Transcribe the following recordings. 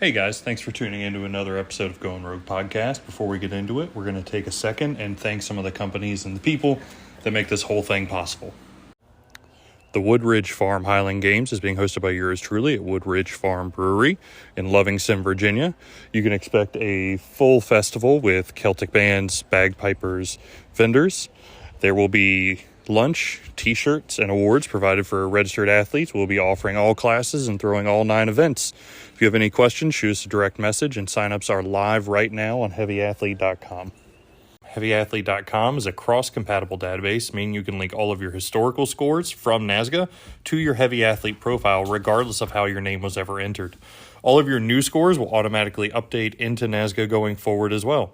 Hey guys, thanks for tuning in to another episode of Going Rogue Podcast. Before we get into it, we're going to take a second and thank some of the companies and the people that make this whole thing possible. The Woodridge Farm Highland Games is being hosted by yours truly at Woodridge Farm Brewery in Livingston, Virginia. You can expect a full festival with Celtic bands, bagpipers, vendors. There will be lunch, t-shirts, and awards provided for registered athletes. We'll be offering all classes and throwing all 9 events. If you have any questions, shoot us a direct message, and signups are live right now on heavyathlete.com. Heavyathlete.com is a cross-compatible database, meaning you can link all of your historical scores from NASGA to your Heavy Athlete profile, regardless of how your name was ever entered. All of your new scores will automatically update into NASGA going forward as well.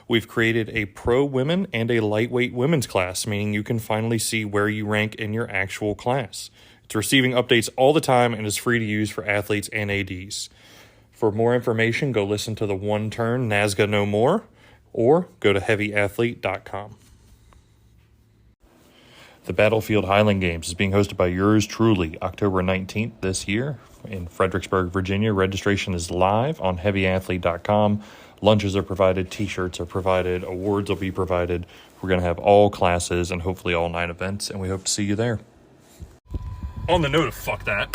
We've created a pro women and a lightweight women's class, meaning you can finally see where you rank in your actual class. It's receiving updates all the time and is free to use for athletes and ADs. For more information, go listen to the One Turn NASGA No More or go to heavyathlete.com. The Battlefield Highland Games is being hosted by yours truly October 19th this year in Fredericksburg, Virginia. Registration is live on heavyathlete.com. Lunches are provided, t-shirts are provided, awards will be provided. We're going to have all classes and hopefully all 9 events, and we hope to see you there. On the note of fuck that,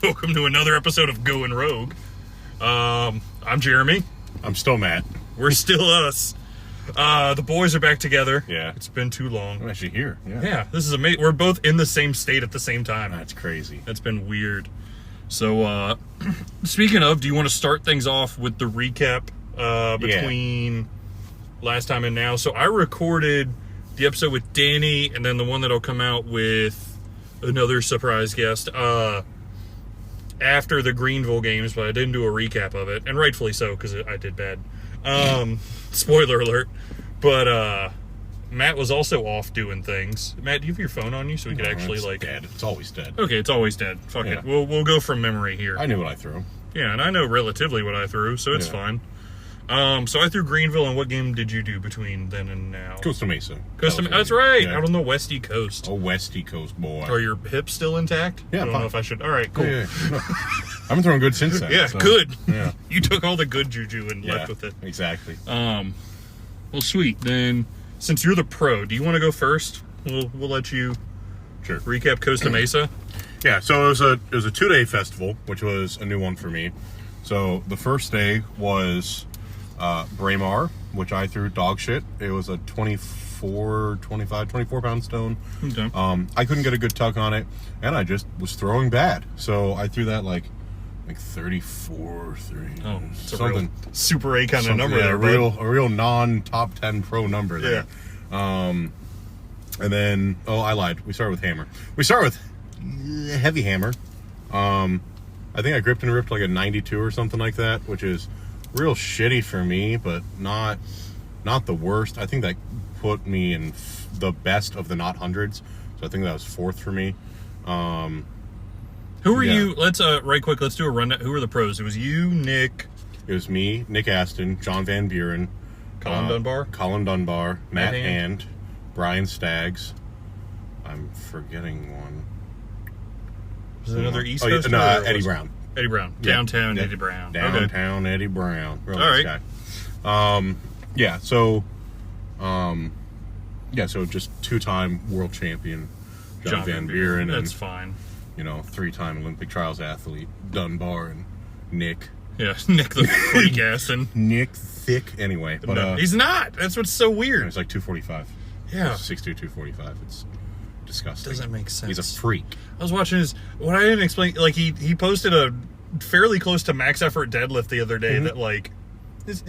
welcome to another episode of Going Rogue. I'm Jeremy. I'm still Matt. We're still us. The boys are back together. Yeah. It's been too long. I'm actually here. Yeah, this is amazing. We're both in the same state at the same time. That's crazy. That's been weird. So, speaking of, do you want to start things off with the recap between last time and now? So I recorded the episode with Danny, and then the one that'll come out with another surprise guest after the Greenville games, but I didn't do a recap of it, and rightfully so, because I did bad. Spoiler alert. But Matt was also off doing things. Matt, do you have your phone on you so we could actually, it's dead. It's always dead. Okay, it's always dead. Fuck it. We'll go from memory here. I knew what I threw. Yeah, and I know relatively what I threw, so it's fine. So I threw Greenville, and what game did you do betwing then and now? Costa Mesa. That's right. Out on the Westy Coast. Oh, Westy Coast, boy. Are your hips still intact? Yeah, I don't know if I should. All right, cool. Yeah. No. I've been throwing good since then. Yeah, so, good. Yeah. You took all the good juju and left with it. Exactly. Well, sweet. Then, since you're the pro, do you want to go first? We'll let you recap Costa Mesa. Yeah, so it was a 2-day festival, which was a new one for me. So the first day was Braemar, which I threw dog shit. It was a 24 pound stone. Okay. I couldn't get a good tuck on it, and I just was throwing bad. So I threw that like 34, 30. Oh, it's something. A real Super A kind of number there. A real non-top 10 pro number there. Yeah. And then, I lied. We start with hammer. We start with heavy hammer. I think I gripped and ripped like a 92 or something like that, which is real shitty for me, but not the worst. I think that put me in the best of the not hundreds. So I think that was 4th for me. Who were you? Let's right quick. Let's do a rundown. Who were the pros? It was you, Nick. It was me, Nick Aston, John Van Buren, Colin Dunbar, Matt Hand, Brian Staggs. I'm forgetting one. Was it another East Coast? No, Eddie Brown. Eddie Brown. Downtown Eddie Brown. Downtown Eddie Brown. Real All nice right. guy. So just 2-time world champion John Van Buren. That's fine. 3-time Olympic trials athlete Dunbar and Nick. Yeah, Nick the freak ass and Nick thick anyway. But no, he's not. That's what's so weird. It's like 245. Yeah. 6'2", 245. It's disgusting. Doesn't make sense. He's a freak. I was watching what I didn't explain, like he posted a fairly close to max effort deadlift the other day that like is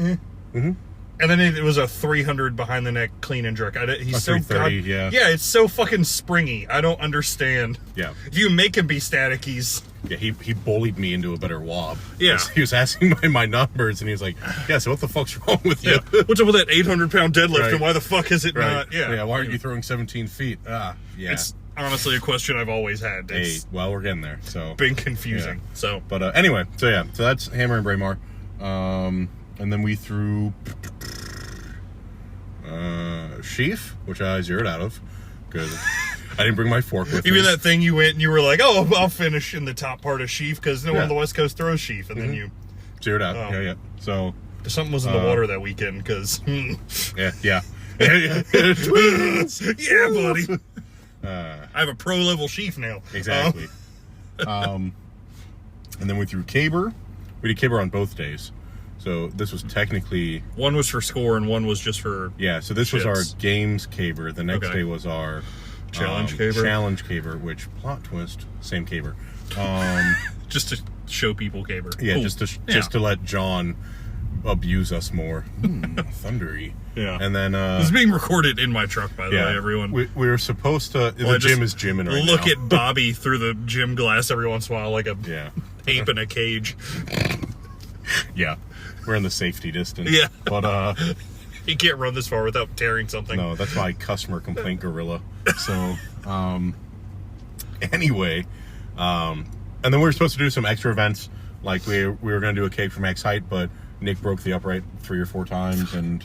and then it was a 300 behind the neck clean and jerk. He's so it's so fucking springy. I don't understand. Yeah. If you make him be static, he's he bullied me into a better wob. Yeah. He was asking my numbers, and he was like, yeah, so what the fuck's wrong with you? Yeah. What's up with that 800-pound deadlift, and why the fuck is it not? Yeah, why aren't you throwing 17 feet? Yeah. It's honestly a question I've always had. It's we're getting there. So been confusing. Yeah. So, but anyway, so that's hammer and Braemar. And then we threw Sheaf, which I zeroed out of. Because I didn't bring my fork with me. Even that thing you went and you were like, oh, I'll finish in the top part of sheaf because no one on the West Coast throws sheaf. And then you... Zeroed out. Yeah. So... Something was in the water that weekend because... Yeah. Twins! Yeah, buddy. I have a pro-level sheaf now. Exactly. And then we threw caber. We did caber on both days. So this was technically... One was for score and one was just for... Yeah, so this was our games caber. The next day was our... Challenge caber? Challenge caber, which, plot twist, same caber. Just to show people caber. Yeah, cool. just to let John abuse us more. Thundery. Yeah. And then... this is being recorded in my truck, by the way, everyone. We were supposed to... The gym is gymming right now. Look at Bobby through the gym glass every once in a while like a ape in a cage. Yeah. We're in the safety distance. Yeah. But, he can't run this far without tearing something. No, that's my customer complaint gorilla. So, anyway, and then we were supposed to do some extra events. Like, we were going to do a cake from X height, but Nick broke the upright 3 or 4 times. And,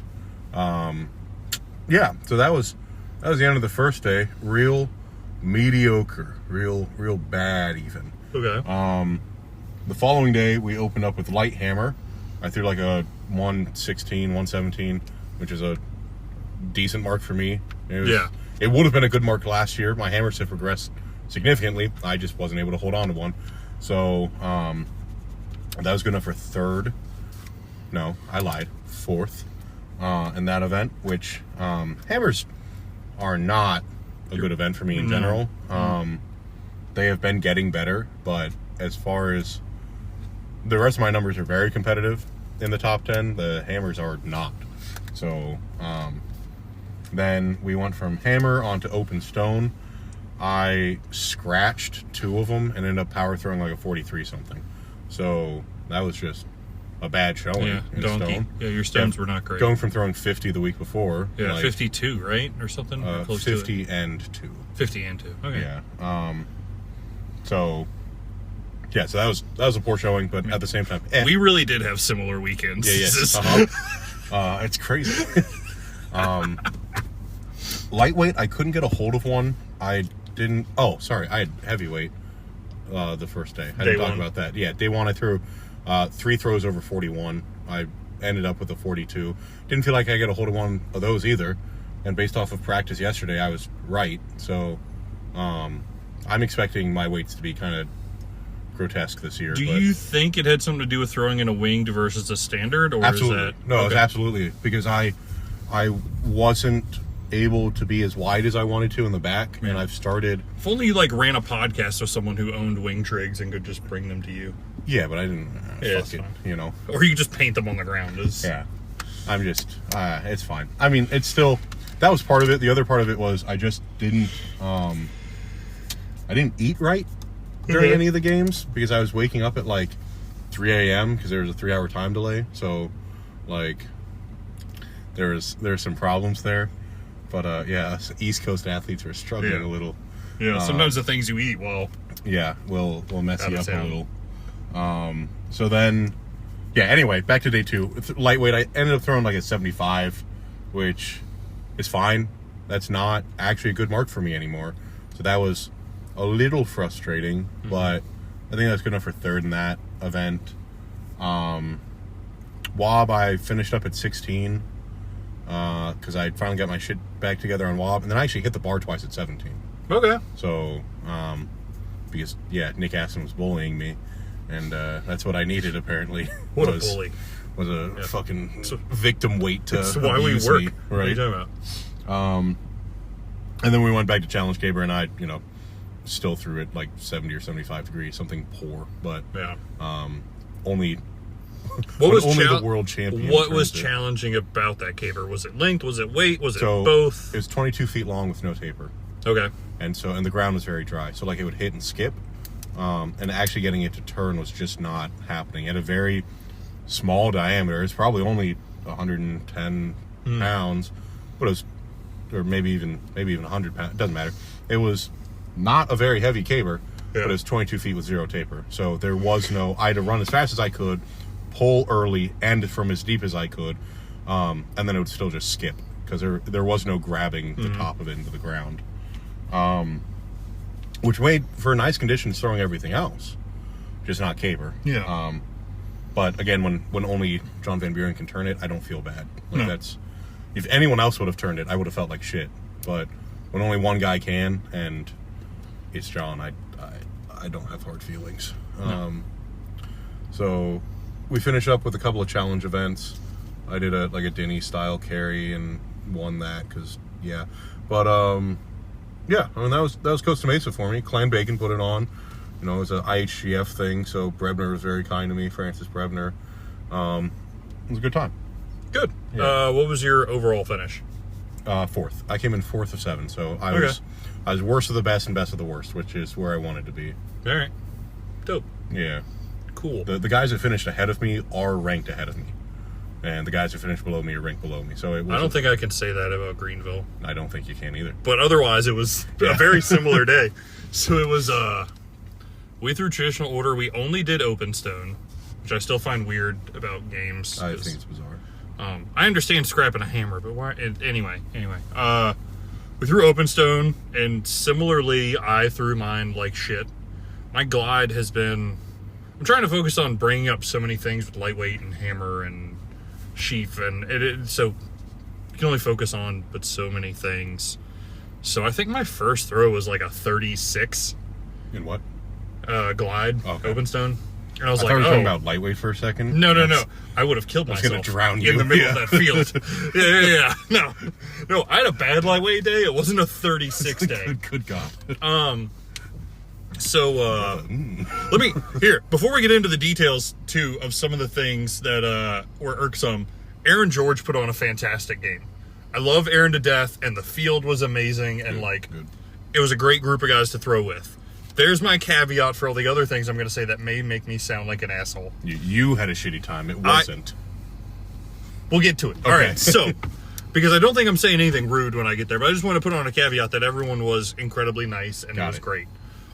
so that was the end of the first day. Real mediocre. Real bad, even. Okay. The following day, we opened up with light hammer. I threw like a 116, 117, which is a decent mark for me. It would have been a good mark last year. My hammer stiff regressed significantly. I just wasn't able to hold on to one. So, that was good enough for third. No, I lied. Fourth in that event, which hammers are not a good event for me in general. They have been getting better, but as far as the rest of my numbers are very competitive in the top 10, the hammers are not. So then we went from hammer onto open stone. I scratched 2 of them and ended up power throwing like a 43 something. So that was just a bad showing in stone. Yeah, your stones were not great. Going from throwing 50 the week before. Yeah, like, 52, right? Or something? Close 50 and 2. 50 and 2. Okay. Yeah. So that was a poor showing, but at the same time, we really did have similar weekends. Yeah. It's crazy. Lightweight, I couldn't get a hold of one. I didn't. Oh, sorry, I had heavyweight the first day. I didn't talk about that. Yeah, day 1 I threw 3 throws over 41. I ended up with a 42. Didn't feel like I got a hold of one of those either. And based off of practice yesterday, I was right. So I'm expecting my weights to be kind of grotesque this year. Do you think it had something to do with throwing in a winged versus a standard? Or absolutely. Is that... No, it was absolutely. Because I wasn't able to be as wide as I wanted to in the back, and I've started... If only you ran a podcast with someone who owned wing trigs and could just bring them to you. Yeah, but I didn't. Fuck it, you know. Or you could just paint them on the ground. Yeah. I'm just... it's fine. I mean, it's still... That was part of it. The other part of it was I just didn't... I didn't eat right during any of the games because I was waking up at 3 a.m. because there was a 3-hour time delay. So, there's some problems there. But, us East Coast athletes are struggling a little. Yeah, sometimes the things you eat, will mess you up a little. So then, anyway, back to day 2. Lightweight, I ended up throwing a 75, which is fine. That's not actually a good mark for me anymore. So that was a little frustrating, but I think that's good enough for third in that event. Wob, I finished up at 16. Because I finally got my shit back together on Wob, and then I actually hit the bar twice at 17. Okay. So, because Nick Aston was bullying me, and that's what I needed apparently. What a bully! Was a fucking victim weight to that's why we work. Me, right? What are you talking about? And then we went back to Challenge Caber, and I, still threw it 70 or 75 degrees, something poor, but only. What was only the world champion? What was challenging about that caber? Was it length? Was it weight? Was it both? It was 22 feet long with no taper. Okay. And the ground was very dry, so it would hit and skip, and actually getting it to turn was just not happening. At a very small diameter, it's probably only 110 pounds, but it was, or maybe even 100 pounds. It doesn't matter. It was not a very heavy caber, but it was 22 feet with 0 taper. So there was no. I had to run as fast as I could, pull early, end from as deep as I could, and then it would still just skip because there was no grabbing the top of it into the ground. which made for nice conditions throwing everything else, just not caber. Yeah. But again, when only John Van Buren can turn it, I don't feel bad. Like No. that's, if anyone else would have turned it, I would have felt like shit. But when only one guy can, and it's John, I don't have hard feelings. No. So we finish up with a couple of challenge events. I did a Denny style carry and won that because But yeah, I mean that was Costa Mesa for me. Clan Bacon put it on. You know, it was an IHGF thing, so Brebner was very kind to me, Francis Brebner. It was a good time. Good. Yeah. What was your overall finish? Fourth. I came in 4th of 7, so I Okay. was worst of the best and best of the worst, which is where I wanted to be. All right. Dope. Yeah. Cool. The guys that finished ahead of me are ranked ahead of me, and the guys that finished below me are ranked below me. So it was. I don't think I can say that about Greenville. I don't think you can either. But otherwise, it was a very similar day. So it was, we threw traditional order. We only did open stone, which I still find weird about games. I think it's bizarre. I understand scrapping a hammer, but why? Anyway. We threw open stone, and similarly, I threw mine like shit. My glide has been... I'm trying to focus on bringing up so many things with lightweight and hammer and sheaf, and so you can only focus on but so many things. So I think my first throw was like a 36 In what? glide, Okay. open stone. And I was I like, thought you were oh. talking about lightweight for a second. No. I would have killed was myself gonna drown you. in the middle Yeah. of that field. Yeah. No, I had a bad lightweight day. It wasn't a 36 day. Good God. So, let me, before we get into the details, too, of some of the things that were irksome, Aaron George put on a fantastic game. I love Aaron to death, and the field was amazing, and, Good. it was a great group of guys to throw with. There's my caveat for all the other things I'm going to say that may make me sound like an asshole. You had a shitty time. It wasn't. We'll get to it. All right, so, because I don't think I'm saying anything rude when I get there, but I just want to put on a caveat that everyone was incredibly nice, and it was great.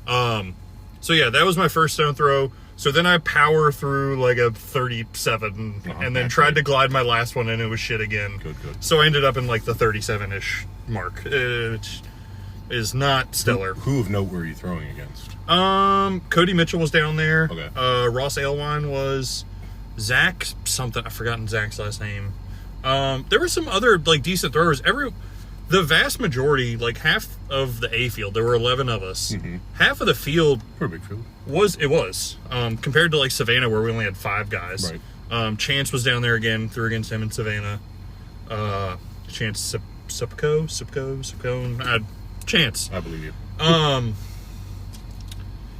So yeah, that was my first stone throw. So then I power through like a 37 and then tried to glide my last one and it was shit again. Good. So I ended up in like the 37-ish mark, which is not stellar. Who of note were you throwing against? Cody Mitchell was down there. Okay. Ross Alewine was. Zach something, I've forgotten Zach's last name. There were some other like decent throwers. The vast majority, like half of the A field, there were 11 of us. Mm-hmm. Half of the field For a big field. was compared to like Savannah where we only had 5 guys. Right. Chance was down there again, threw against him in Savannah. Chance Supco, Chance. I believe you.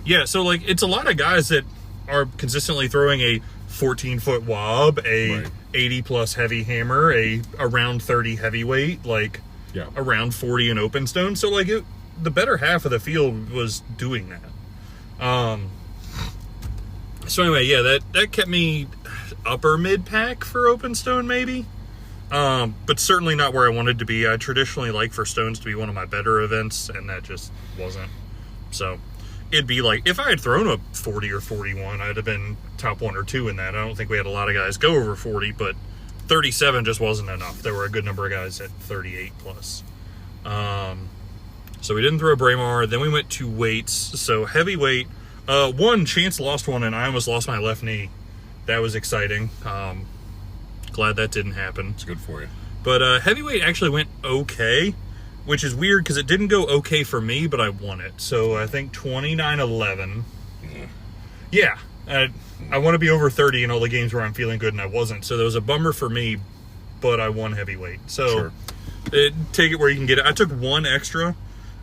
Yeah, so like it's a lot of guys that are consistently throwing a 14-foot wob, a 80 plus heavy hammer, a around 30 heavyweight, like around 40 in open stone. So like the better half of the field was doing that. So anyway, yeah, that kept me upper mid pack for open stone maybe. But certainly not where I wanted to be. I traditionally like for stones to be one of my better events, and that just wasn't. So it'd be like, if I had thrown a 40 or 41, I'd have been top 1 or 2 in that. I don't think we had a lot of guys go over 40, but 37 just wasn't enough. There were a good number of guys at 38 plus. So we didn't throw Braemar. Then we went to weights. So heavyweight, Chance lost one, and I almost lost my left knee. That was exciting. Glad that didn't happen. It's good for you. But heavyweight actually went okay, which is weird because it didn't go okay for me, but I won it. So I think 29-11. Yeah. I want to be over 30 in all the games where I'm feeling good, and I wasn't. So that was a bummer for me, but I won heavyweight. So take it where you can get it. I took 1 extra.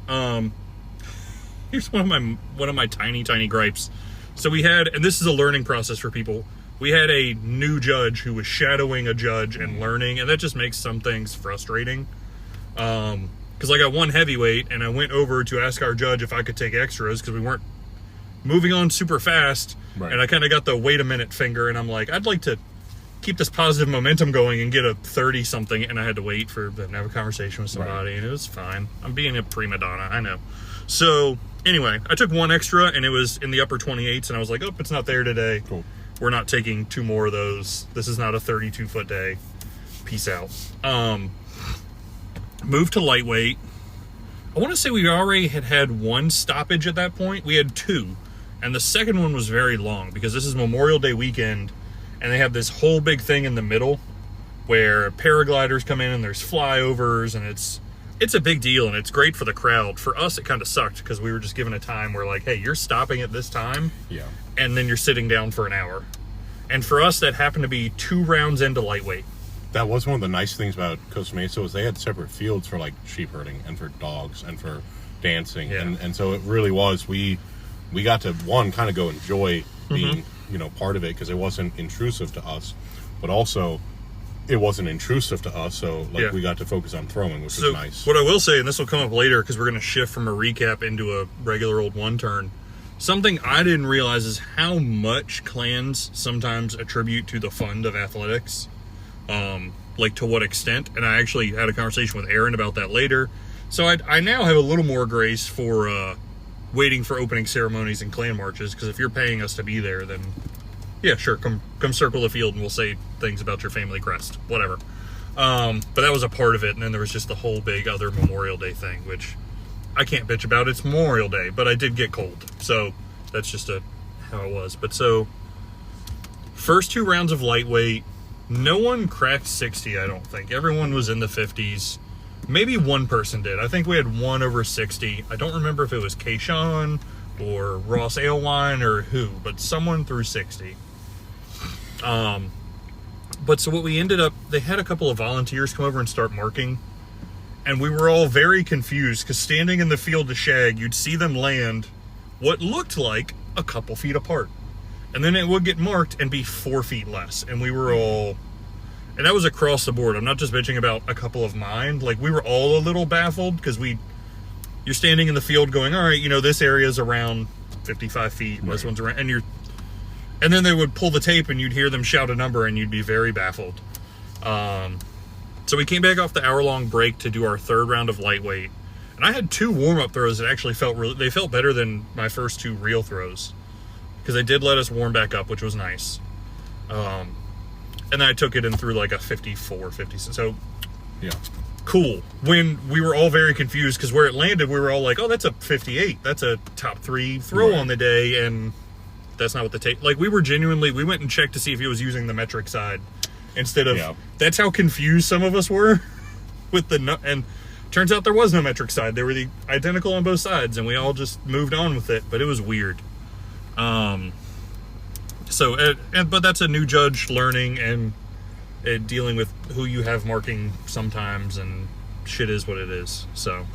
Here's one of my tiny gripes. So we had, and this is a learning process for people, we had a new judge who was shadowing a judge and learning, and that just makes some things frustrating. Because like I won heavyweight, and I went over to ask our judge if I could take extras because we weren't moving on super fast, and I kind of got the wait a minute finger, and I'm like, I'd like to keep this positive momentum going and get a 30 something, and I had to wait for them to have a conversation with somebody, and it was fine. I'm being a prima donna, I know. So anyway, I took 1 extra, and it was in the upper 28s, and I was like, oh, it's not there today. Cool. We're not taking 2 more of those. This is not a 32-foot day. Peace out. Moved to lightweight. I want to say we already had one stoppage at that point. We had two. And the second one was very long because this is Memorial Day weekend. And they have this whole big thing in the middle where paragliders come in and there's flyovers. And it's a big deal and it's great for the crowd. For us, it kind of sucked because we were just given a time where like, hey, you're stopping at this time. Yeah. And then you're sitting down for an hour. And for us, that happened to be 2 rounds into lightweight. That was one of the nice things about Costa Mesa was they had separate fields for like sheep herding and for dogs and for dancing. Yeah. And so it really was, we got to, one, kind of go enjoy being, part of it because it wasn't intrusive to us, but also it wasn't intrusive to us. So we got to focus on throwing, which was nice. What I will say, and this will come up later because we're going to shift from a recap into a regular old one turn. Something I didn't realize is how much clans sometimes attribute to the fun of athletics. Like to what extent, and I actually had a conversation with Aaron about that later. So I now have a little more grace for waiting for opening ceremonies and clan marches, because if you're paying us to be there, then yeah, sure, come circle the field and we'll say things about your family crest, whatever. But that was a part of it, and then there was just the whole big other Memorial Day thing, which I can't bitch about. It's Memorial Day, but I did get cold, so that's just how it was. But so first 2 rounds of lightweight. No one cracked 60, I don't think. Everyone was in the 50s. Maybe one person did. I think we had one over 60. I don't remember if it was Kayshawn or Ross Alewine or who, but someone threw 60. But so what we ended up, they had a couple of volunteers come over and start marking. And we were all very confused because standing in the field to shag, you'd see them land what looked like a couple feet apart. And then it would get marked and be 4 feet less. And we were all, and that was across the board. I'm not just bitching about a couple of mine. Like, we were all a little baffled because you're standing in the field going, all right, this area is around 55 feet. Right. This one's around, and then they would pull the tape and you'd hear them shout a number and you'd be very baffled. So we came back off the hour-long break to do our 3rd round of lightweight. And I had 2 warm-up throws that actually they felt better than my first 2 real throws. Because they did let us warm back up, which was nice. And then I took it and threw like a 54, 56. So, yeah, cool. When we were all very confused because where it landed, we were all like, oh, that's a 58. That's a top 3 throw on the day. And that's not what the tape... Like, we went and checked to see if he was using the metric side instead of... Yeah. That's how confused some of us were with the... And turns out there was no metric side. They were identical on both sides, and we all just moved on with it. But it was weird. But that's a new judge learning and dealing with who you have marking sometimes, and shit is what it is. So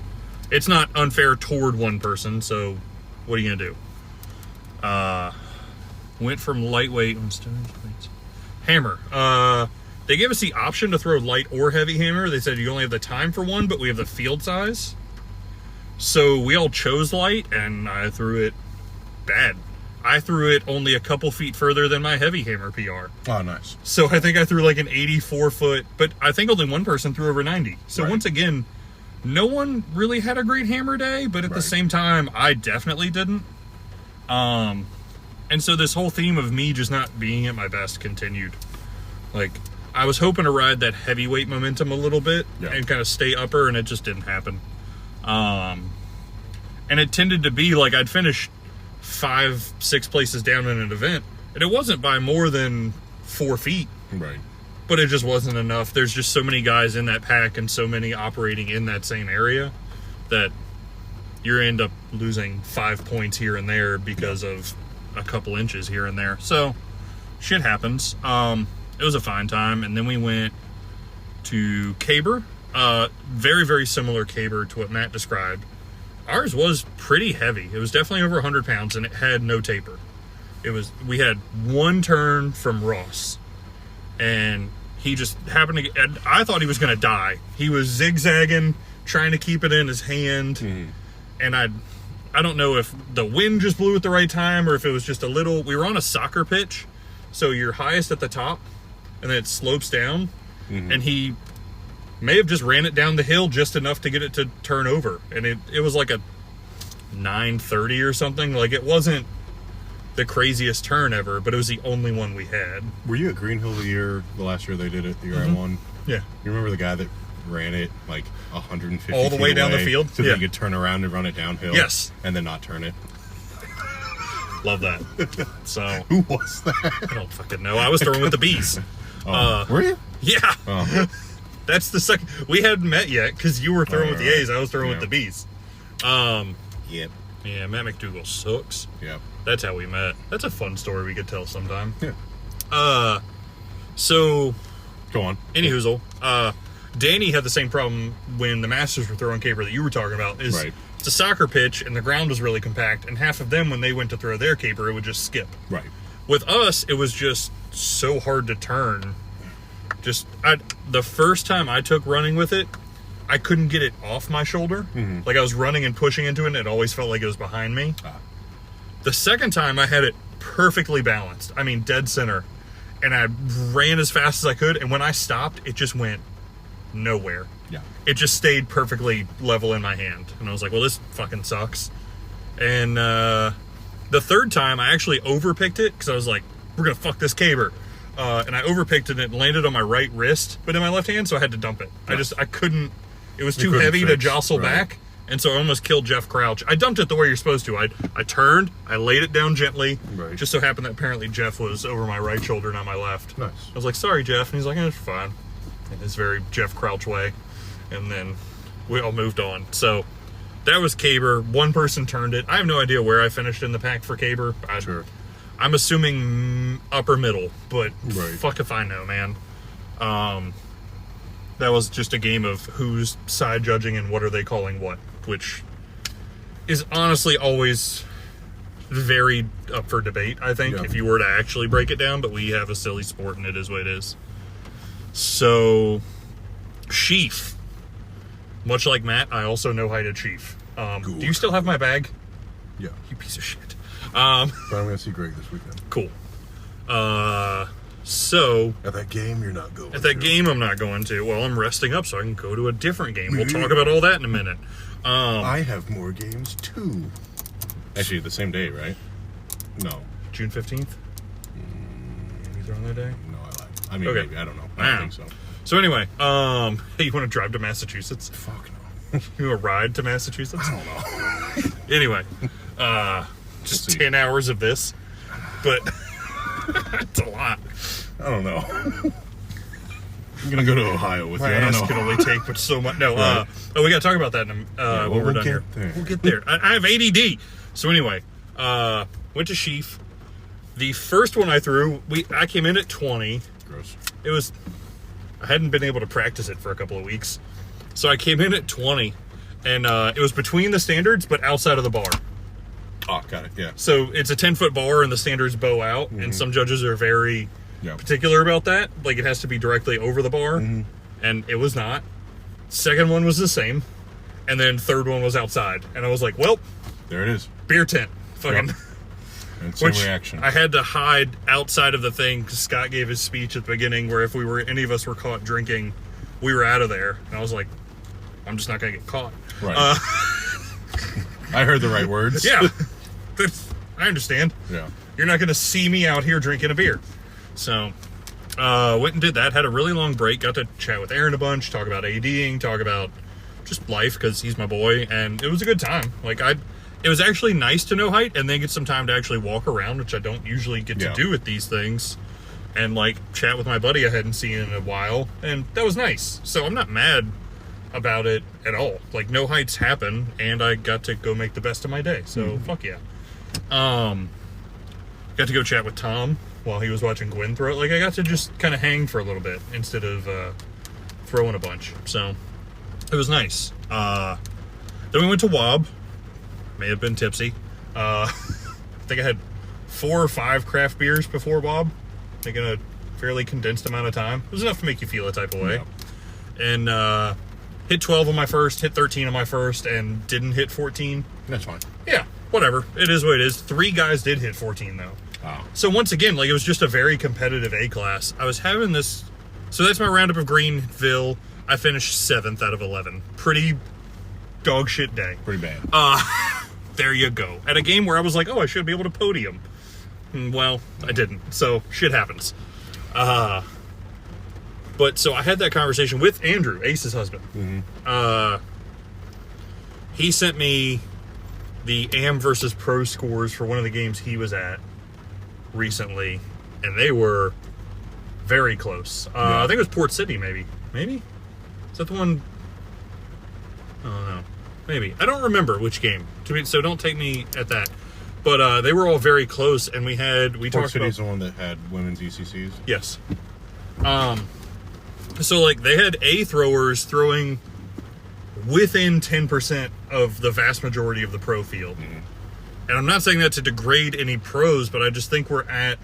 it's not unfair toward one person. So what are you gonna do? Went from lightweight hammer. They gave us the option to throw light or heavy hammer. They said you only have the time for one, but we have the field size. So we all chose light, and I threw it bad. I threw it only a couple feet further than my heavy hammer PR. Oh, nice. So I think I threw like an 84 foot, but I think only one person threw over 90. So once again, no one really had a great hammer day, but at the same time, I definitely didn't. And so this whole theme of me just not being at my best continued. Like, I was hoping to ride that heavyweight momentum a little bit and kind of stay upper, and it just didn't happen. And it tended to be like I'd finish 5-6 places down in an event, and it wasn't by more than 4 feet, right? But it just wasn't enough. There's just so many guys in that pack and so many operating in that same area that you end up losing 5 points here and there because of a couple inches here and there. So shit happens. It was a fine time. And then we went to caber, very, very similar caber to what Matt described. Ours was pretty heavy. It was definitely over 100 pounds, and it had no taper. We had one turn from Ross, and he just happened to get, and I thought he was going to die. He was zigzagging, trying to keep it in his hand, and I don't know if the wind just blew at the right time or if it was just we were on a soccer pitch, so you're highest at the top, and then it slopes down, and he may have just ran it down the hill just enough to get it to turn over. And it was like a 930 or something. Like, it wasn't the craziest turn ever, but it was the only one we had. Were you at Greenville the last year they did it, the year I won? Yeah. You remember the guy that ran it like 150 all the way feet down the away field? so that you could turn around and run it downhill. Yes. And then not turn it. Love that. So Who was that? I don't fucking know. I was throwing with the bees. Were you? Yeah. Oh. That's the second. We hadn't met yet because you were throwing with the right. A's. I was throwing with the B's. Yep. Yeah, Matt McDougal sucks. Yep. That's how we met. That's a fun story we could tell sometime. Yeah. So, Go on. anyhoozle, Danny had the same problem when the Masters were throwing caper that you were talking about. It's a soccer pitch and the ground was really compact, and half of them, when they went to throw their caper, it would just skip. Right. With us, it was just so hard to turn. The first time I took running with it, I couldn't get it off my shoulder. Mm-hmm. Like I was running and pushing into it, and it always felt like it was behind me. The second time, I had it perfectly balanced. I mean, dead center. And I ran as fast as I could, and when I stopped, it just went nowhere. Yeah. It just stayed perfectly level in my hand. And I was like, well, this fucking sucks. And the third time, I actually overpicked it, because I was like, we're going to fuck this caber. And I overpicked it, and it landed on my right wrist, but in my left hand, so I had to dump it. Yeah. I couldn't, it was too couldn't heavy to fix, jostle right. back, and so I almost killed Jeff Crouch. I dumped it the way you're supposed to. I turned, I laid it down gently. Right. Just so happened that apparently Jeff was over my right shoulder, not my left. Nice. I was like, sorry, Jeff. And he's like, it's fine. In his very Jeff Crouch way. And then we all moved on. So that was caber. One person turned it. I have no idea where I finished in the pack for caber. Sure. I'm assuming upper middle, but Right. fuck if I know, man. That was just a game of who's side judging and what are they calling what, which is honestly always very up for debate, I think, Yeah. if you were to actually break it down, but we have a silly sport and it is what it is. So, sheaf. Much like Matt, I also no-heighted sheaf. Do you still have my bag? Yeah. You piece of shit. But I'm going to see Greg this weekend. Cool. So, At that game, you're not going. at that game I'm not going to. Well, I'm resting up so I can go to a different game. We'll talk about all that in a minute. I have more games, too. Actually, the same day, right? No. June 15th? You throwing that day? No, I lied. I mean, Okay. maybe. I don't know. I don't think so. So anyway, hey, you want to drive to Massachusetts? Fuck no. You want to ride to Massachusetts? I don't know. Anyway, just We'll see. 10 hours of this, but it's a lot. I don't know. I'm going to go to Ohio with you. My I don't ass know. can only take but so much. No, Right. we got to talk about that when we're we'll done get here. there. We'll get there. I have ADD. So anyway, went to sheaf. The first one I threw, I came in at 20. Gross. It was, I hadn't been able to practice it for a couple of weeks. So I came in at 20, and it was between the standards, but outside of the bar. Oh, got it. Yeah. So it's a 10-foot bar, and the standards bow out, and some judges are very Yeah. particular about that. Like, it has to be directly over the bar, and it was not. Second one was the same, and then third one was outside. And I was like, well, There it is. beer tent. Fucking... Yep. And same Which reaction. I had to hide outside of the thing because Scott gave his speech at the beginning where if any of us were caught drinking, we were out of there. And I was like, I'm just not going to get caught. Right. I heard the right words. Yeah. I understand. Yeah. You're not going to see me out here drinking a beer. So, went and did that. Had a really long break. Got to chat with Aaron a bunch, talk about ADing, talk about just life because he's my boy. And it was a good time. Like, it was actually nice to know height and then get some time to actually walk around, which I don't usually get to do with these things. And, like, chat with my buddy I hadn't seen in a while. And that was nice. So I'm not mad about it at all. Like, no heights happen, and I got to go make the best of my day. So, fuck yeah. Got to go chat with Tom while he was watching Gwen throw it. Like, I got to just kind of hang for a little bit instead of throwing a bunch. So, it was nice. Then we went to Wob. May have been tipsy. I think I had 4 or 5 craft beers before Wob. I think in a fairly condensed amount of time. It was enough to make you feel a type of way. And hit 12 on my first, hit 13 on my first, and didn't hit 14. That's fine. Yeah, whatever. It is what it is. 3 guys did hit 14, though. Wow. So once again, like, it was just a very competitive A class. I was having this... So that's my roundup of Greenville. I finished 7th out of 11. Pretty dog shit day. Pretty bad. There you go. At a game where I was like, oh, I should be able to podium. Well, I didn't. So, shit happens. But But so I had that conversation with Andrew, Ace's husband. He sent me the AM versus Pro scores for one of the games he was at recently, and they were very close. I think it was Port City, maybe. Maybe? Is that the one? I don't know. Maybe. I don't remember which game. So don't take me at that. But they were all very close, and we Port City's the one that had women's ECCs? Yes. So, like, they had A throwers throwing within 10% of the vast majority of the pro field. And I'm not saying that to degrade any pros, but I just think we're at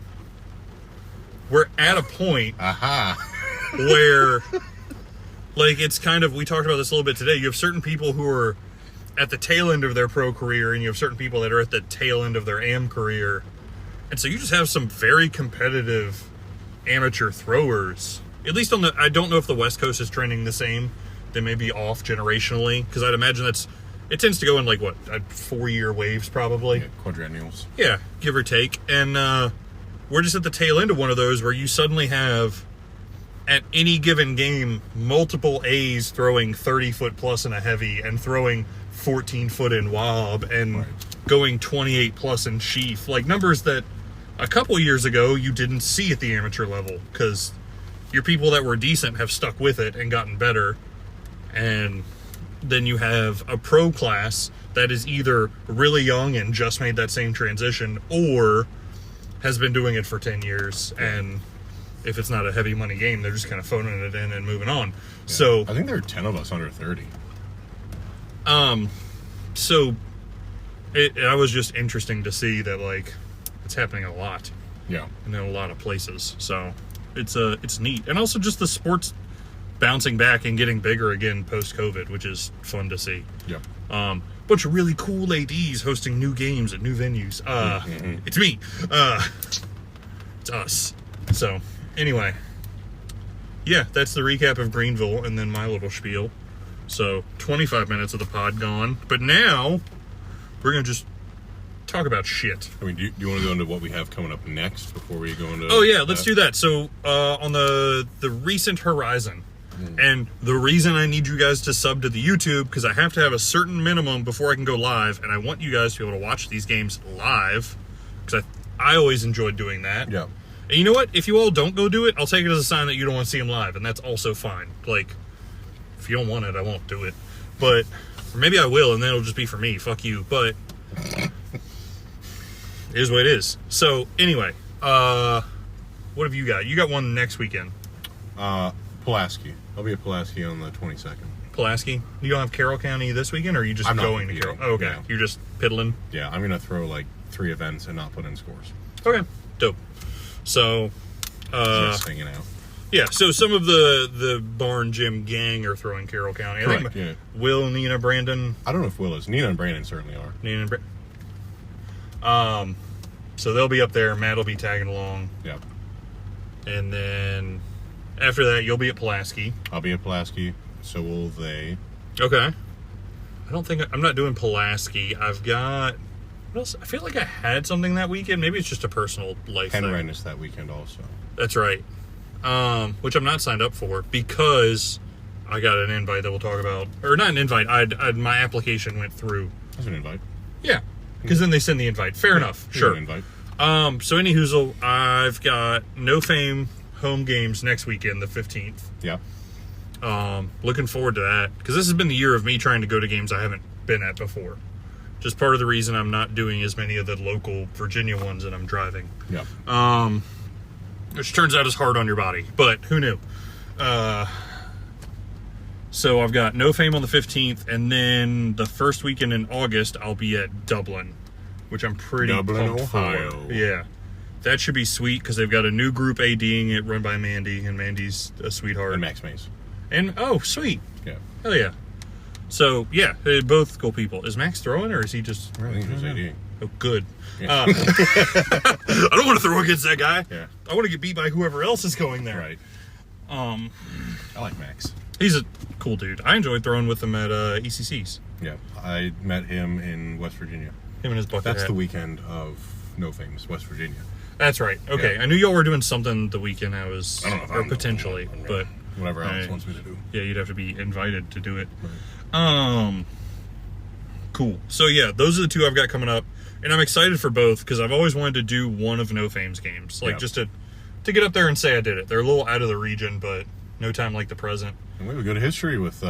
a point where, like, it's kind of, we talked about this a little bit today. You have certain people who are at the tail end of their pro career, and you have certain people that are at the tail end of their AM career. And so you just have some very competitive amateur throwers. At least on I don't know if the West Coast is trending the same. They may be off generationally, because I'd imagine it tends to go in, like, 4-year waves, probably. Yeah, quadrennials. Yeah, give or take. And we're just at the tail end of one of those where you suddenly have, at any given game, multiple A's throwing 30-foot plus in a heavy and throwing 14-foot in wob and going 28 plus in sheaf. Like, numbers that a couple years ago you didn't see at the amateur level, because your people that were decent have stuck with it and gotten better. And then you have a pro class that is either really young and just made that same transition, or has been doing it for 10 years. And if it's not a heavy money game, they're just kind of phoning it in and moving on. Yeah. So I think there are 10 of us under 30. So it was just interesting to see that, like, it's happening a lot. Yeah. And in a lot of places. So it's neat. And also just the sports bouncing back and getting bigger again post-COVID, which is fun to see. Yep. Bunch of really cool ADs hosting new games at new venues. It's me. It's us. So, anyway. Yeah, that's the recap of Greenville and then my little spiel. So, 25 minutes of the pod gone. But now, we're going to just talk about shit. I mean, do you want to go into what we have coming up next before we go into... Oh, yeah, let's do that. So, on the recent horizon, and the reason I need you guys to sub to the YouTube, because I have to have a certain minimum before I can go live, and I want you guys to be able to watch these games live, because I always enjoyed doing that. Yeah. And you know what? If you all don't go do it, I'll take it as a sign that you don't want to see them live, and that's also fine. Like, if you don't want it, I won't do it. But, or maybe I will, and then it'll just be for me. Fuck you. But, it is what it is. So, anyway, what have you got? You got one next weekend. Pulaski. I'll be at Pulaski on the 22nd. Pulaski? You don't have Carroll County this weekend, or are you just going to Carroll? Oh, okay. Yeah. You're just piddling? Yeah, I'm going to throw, 3 events and not put in scores. Okay. Dope. So, just hanging out. Yeah, so some of the Barn Gym gang are throwing Carroll County. Correct, I think Will, Nina, Brandon. I don't know if Will is. Nina and Brandon certainly are. Nina and Brandon. So they'll be up there. Matt will be tagging along. Yep. And then after that, you'll be at Pulaski. I'll be at Pulaski. So will they. Okay. I'm not doing Pulaski. I've got... What else? I feel like I had something that weekend. Maybe it's just a personal life thing. Penryn is that weekend also. That's right. Which I'm not signed up for because I got an invite that we'll talk about. Or not an invite. My application went through. That's an invite. Yeah. Because then they send the invite. Fair enough. Sure. An invite. So any hoozle, I've got No Fame home games next weekend, the 15th. Yeah. Looking forward to that. Because this has been the year of me trying to go to games I haven't been at before. Just part of the reason I'm not doing as many of the local Virginia ones that I'm driving. Yeah. Which turns out is hard on your body, but who knew? So I've got No Fame on the 15th, and then the first weekend in August, I'll be at Dublin, which I'm pretty pumped Ohio. for. Yeah. That should be sweet, because they've got a new group ADing it run by Mandy, and Mandy's a sweetheart. And Max Mays. And, oh, sweet. Yeah. Hell yeah. So, yeah, they're both cool people. Is Max throwing, or is he just... I think he was ADing. Oh, good. Yeah. I don't want to throw against that guy. Yeah. I want to get beat by whoever else is going there. Right. I like Max. He's a cool dude. I enjoyed throwing with him at ECCs. Yeah. I met him in West Virginia. Him and his bucket That's hat. the weekend of No Fame's West Virginia. That's right. Okay. Yeah. I knew y'all were doing something the weekend I was... I don't know if or I'm potentially, but... whatever Alex wants me to do. Yeah, you'd have to be invited to do it. Right. Cool. So yeah, those are the two I've got coming up, and I'm excited for both because I've always wanted to do one of No Fame's games, like just to get up there and say I did it. They're a little out of the region, but no time like the present. And we have a good history with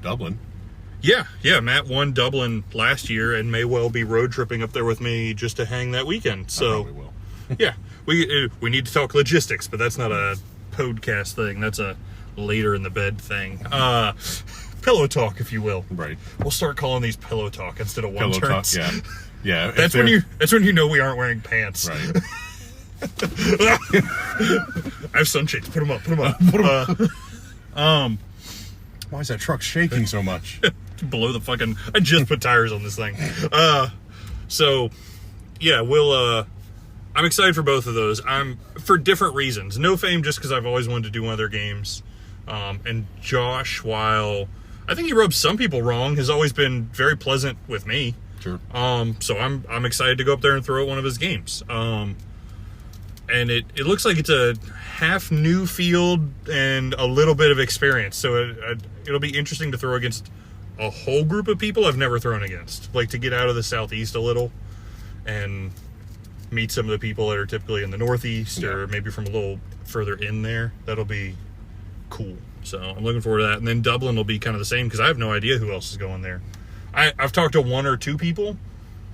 Dublin. Yeah, Matt won Dublin last year and may well be road tripping up there with me just to hang that weekend. So, I probably will. Yeah, we need to talk logistics, but that's not a podcast thing. That's a later in the bed thing. Pillow talk, if you will. Right. We'll start calling these pillow talk instead of one Pillow turns. talk, yeah. That's when you know we aren't wearing pants. Right. I have sunshades. Put them up. Why is that truck shaking so much? Below the fucking... I just put tires on this thing. So, yeah, I'm excited for both of those. I'm for different reasons. No Fame just because I've always wanted to do one of their games. And Josh, while I think he rubs some people wrong, has always been very pleasant with me. Sure. So I'm excited to go up there and throw out one of his games. And it looks like it's a half new field and a little bit of experience. So it'll be interesting to throw against a whole group of people I've never thrown against. Like to get out of the Southeast a little and meet some of the people that are typically in the Northeast or maybe from a little further in there. That'll be cool. So I'm looking forward to that. And then Dublin will be kind of the same because I have no idea who else is going there. I've talked to one or two people,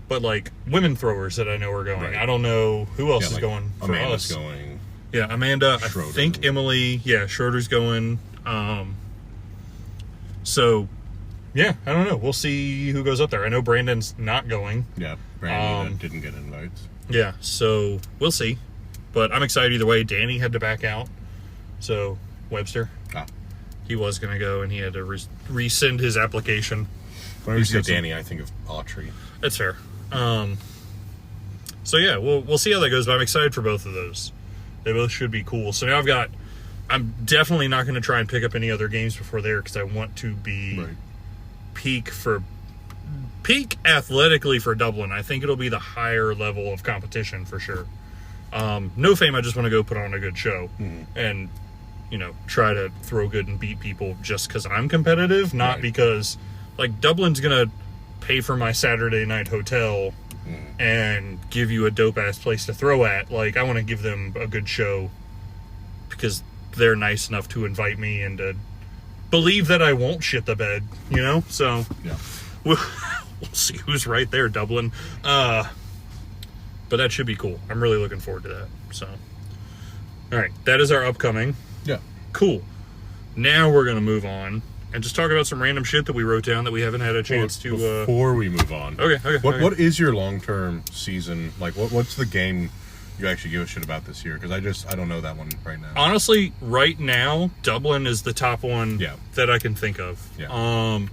but like women throwers that I know are going. Right. I don't know who else is going for Amanda's us. Going. Yeah, Amanda. Schroeder. I think Emily. Yeah, Schroeder's going. So, yeah, I don't know. We'll see who goes up there. I know Brandon's not going. Yeah, Brandon didn't get invites. Yeah, so we'll see. But I'm excited either way. Danny had to back out. So, Webster. He was going to go, and he had to rescind his application. When I say Danny, I think of Autry. That's fair. So, yeah, we'll see how that goes, but I'm excited for both of those. They both should be cool. So now I'm definitely not going to try and pick up any other games before there because I want to be peak athletically for Dublin. I think it'll be the higher level of competition for sure. No Fame, I just want to go put on a good show and, try to throw good and beat people just because I'm competitive, not because, like, Dublin's going to pay for my Saturday night hotel and give you a dope-ass place to throw at. Like, I want to give them a good show because they're nice enough to invite me and to believe that I won't shit the bed, So, we'll see who's right there, Dublin. But that should be cool. I'm really looking forward to that. So, all right, that is our upcoming. Yeah. Cool. Now we're going to move on and just talk about some random shit that we wrote down that we haven't had a chance to... Before we move on. Okay. What is your long-term season? Like, what's the game you actually give a shit about this year? Because I don't know that one right now. Honestly, right now, Dublin is the top one that I can think of. Yeah.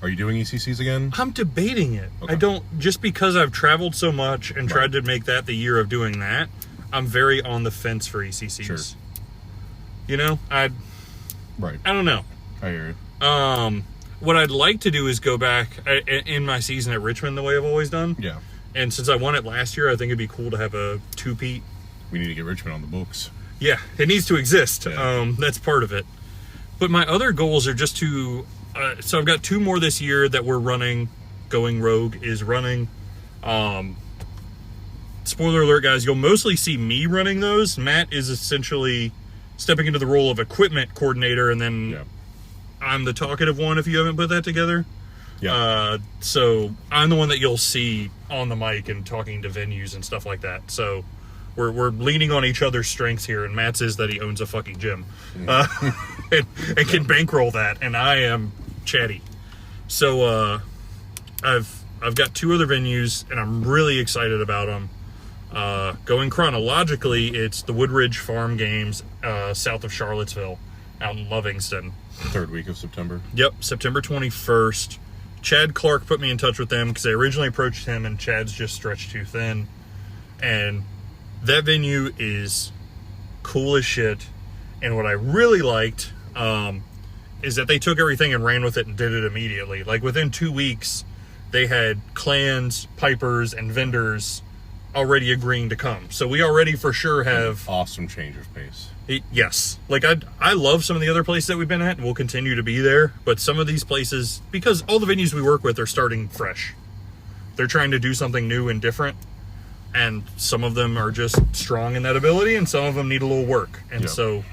Are you doing ECCs again? I'm debating it. Okay. I don't... Just because I've traveled so much and tried to make that the year of doing that, I'm very on the fence for ECCs. Sure. I don't know. I hear it. What I'd like to do is go back in my season at Richmond the way I've always done. Yeah. And since I won it last year, I think it'd be cool to have a two-peat. We need to get Richmond on the books. Yeah, it needs to exist. Yeah. That's part of it. But my other goals are just to... so I've got two more this year that we're running. Going Rogue is running. Spoiler alert, guys, you'll mostly see me running those. Matt is essentially stepping into the role of equipment coordinator, and then I'm the talkative one if you haven't put that together. Yeah. So I'm the one that you'll see on the mic and talking to venues and stuff like that. So we're leaning on each other's strengths here, and Matt's is that he owns a fucking gym and can bankroll that, and I am chatty. So I've got two other venues, and I'm really excited about them. Going chronologically, it's the Woodridge Farm Games south of Charlottesville, out in Lovingston. Third week of September. Yep, September 21st. Chad Clark put me in touch with them because I originally approached him, and Chad's just stretched too thin. And that venue is cool as shit. And what I really liked is that they took everything and ran with it and did it immediately. Like within 2 weeks, they had clans, pipers, and vendors already agreeing to come. So we already for sure have... Awesome change of pace. Yes. Like, I love some of the other places that we've been at, and we'll continue to be there. But some of these places, because all the venues we work with are starting fresh. They're trying to do something new and different. And some of them are just strong in that ability, and some of them need a little work. And so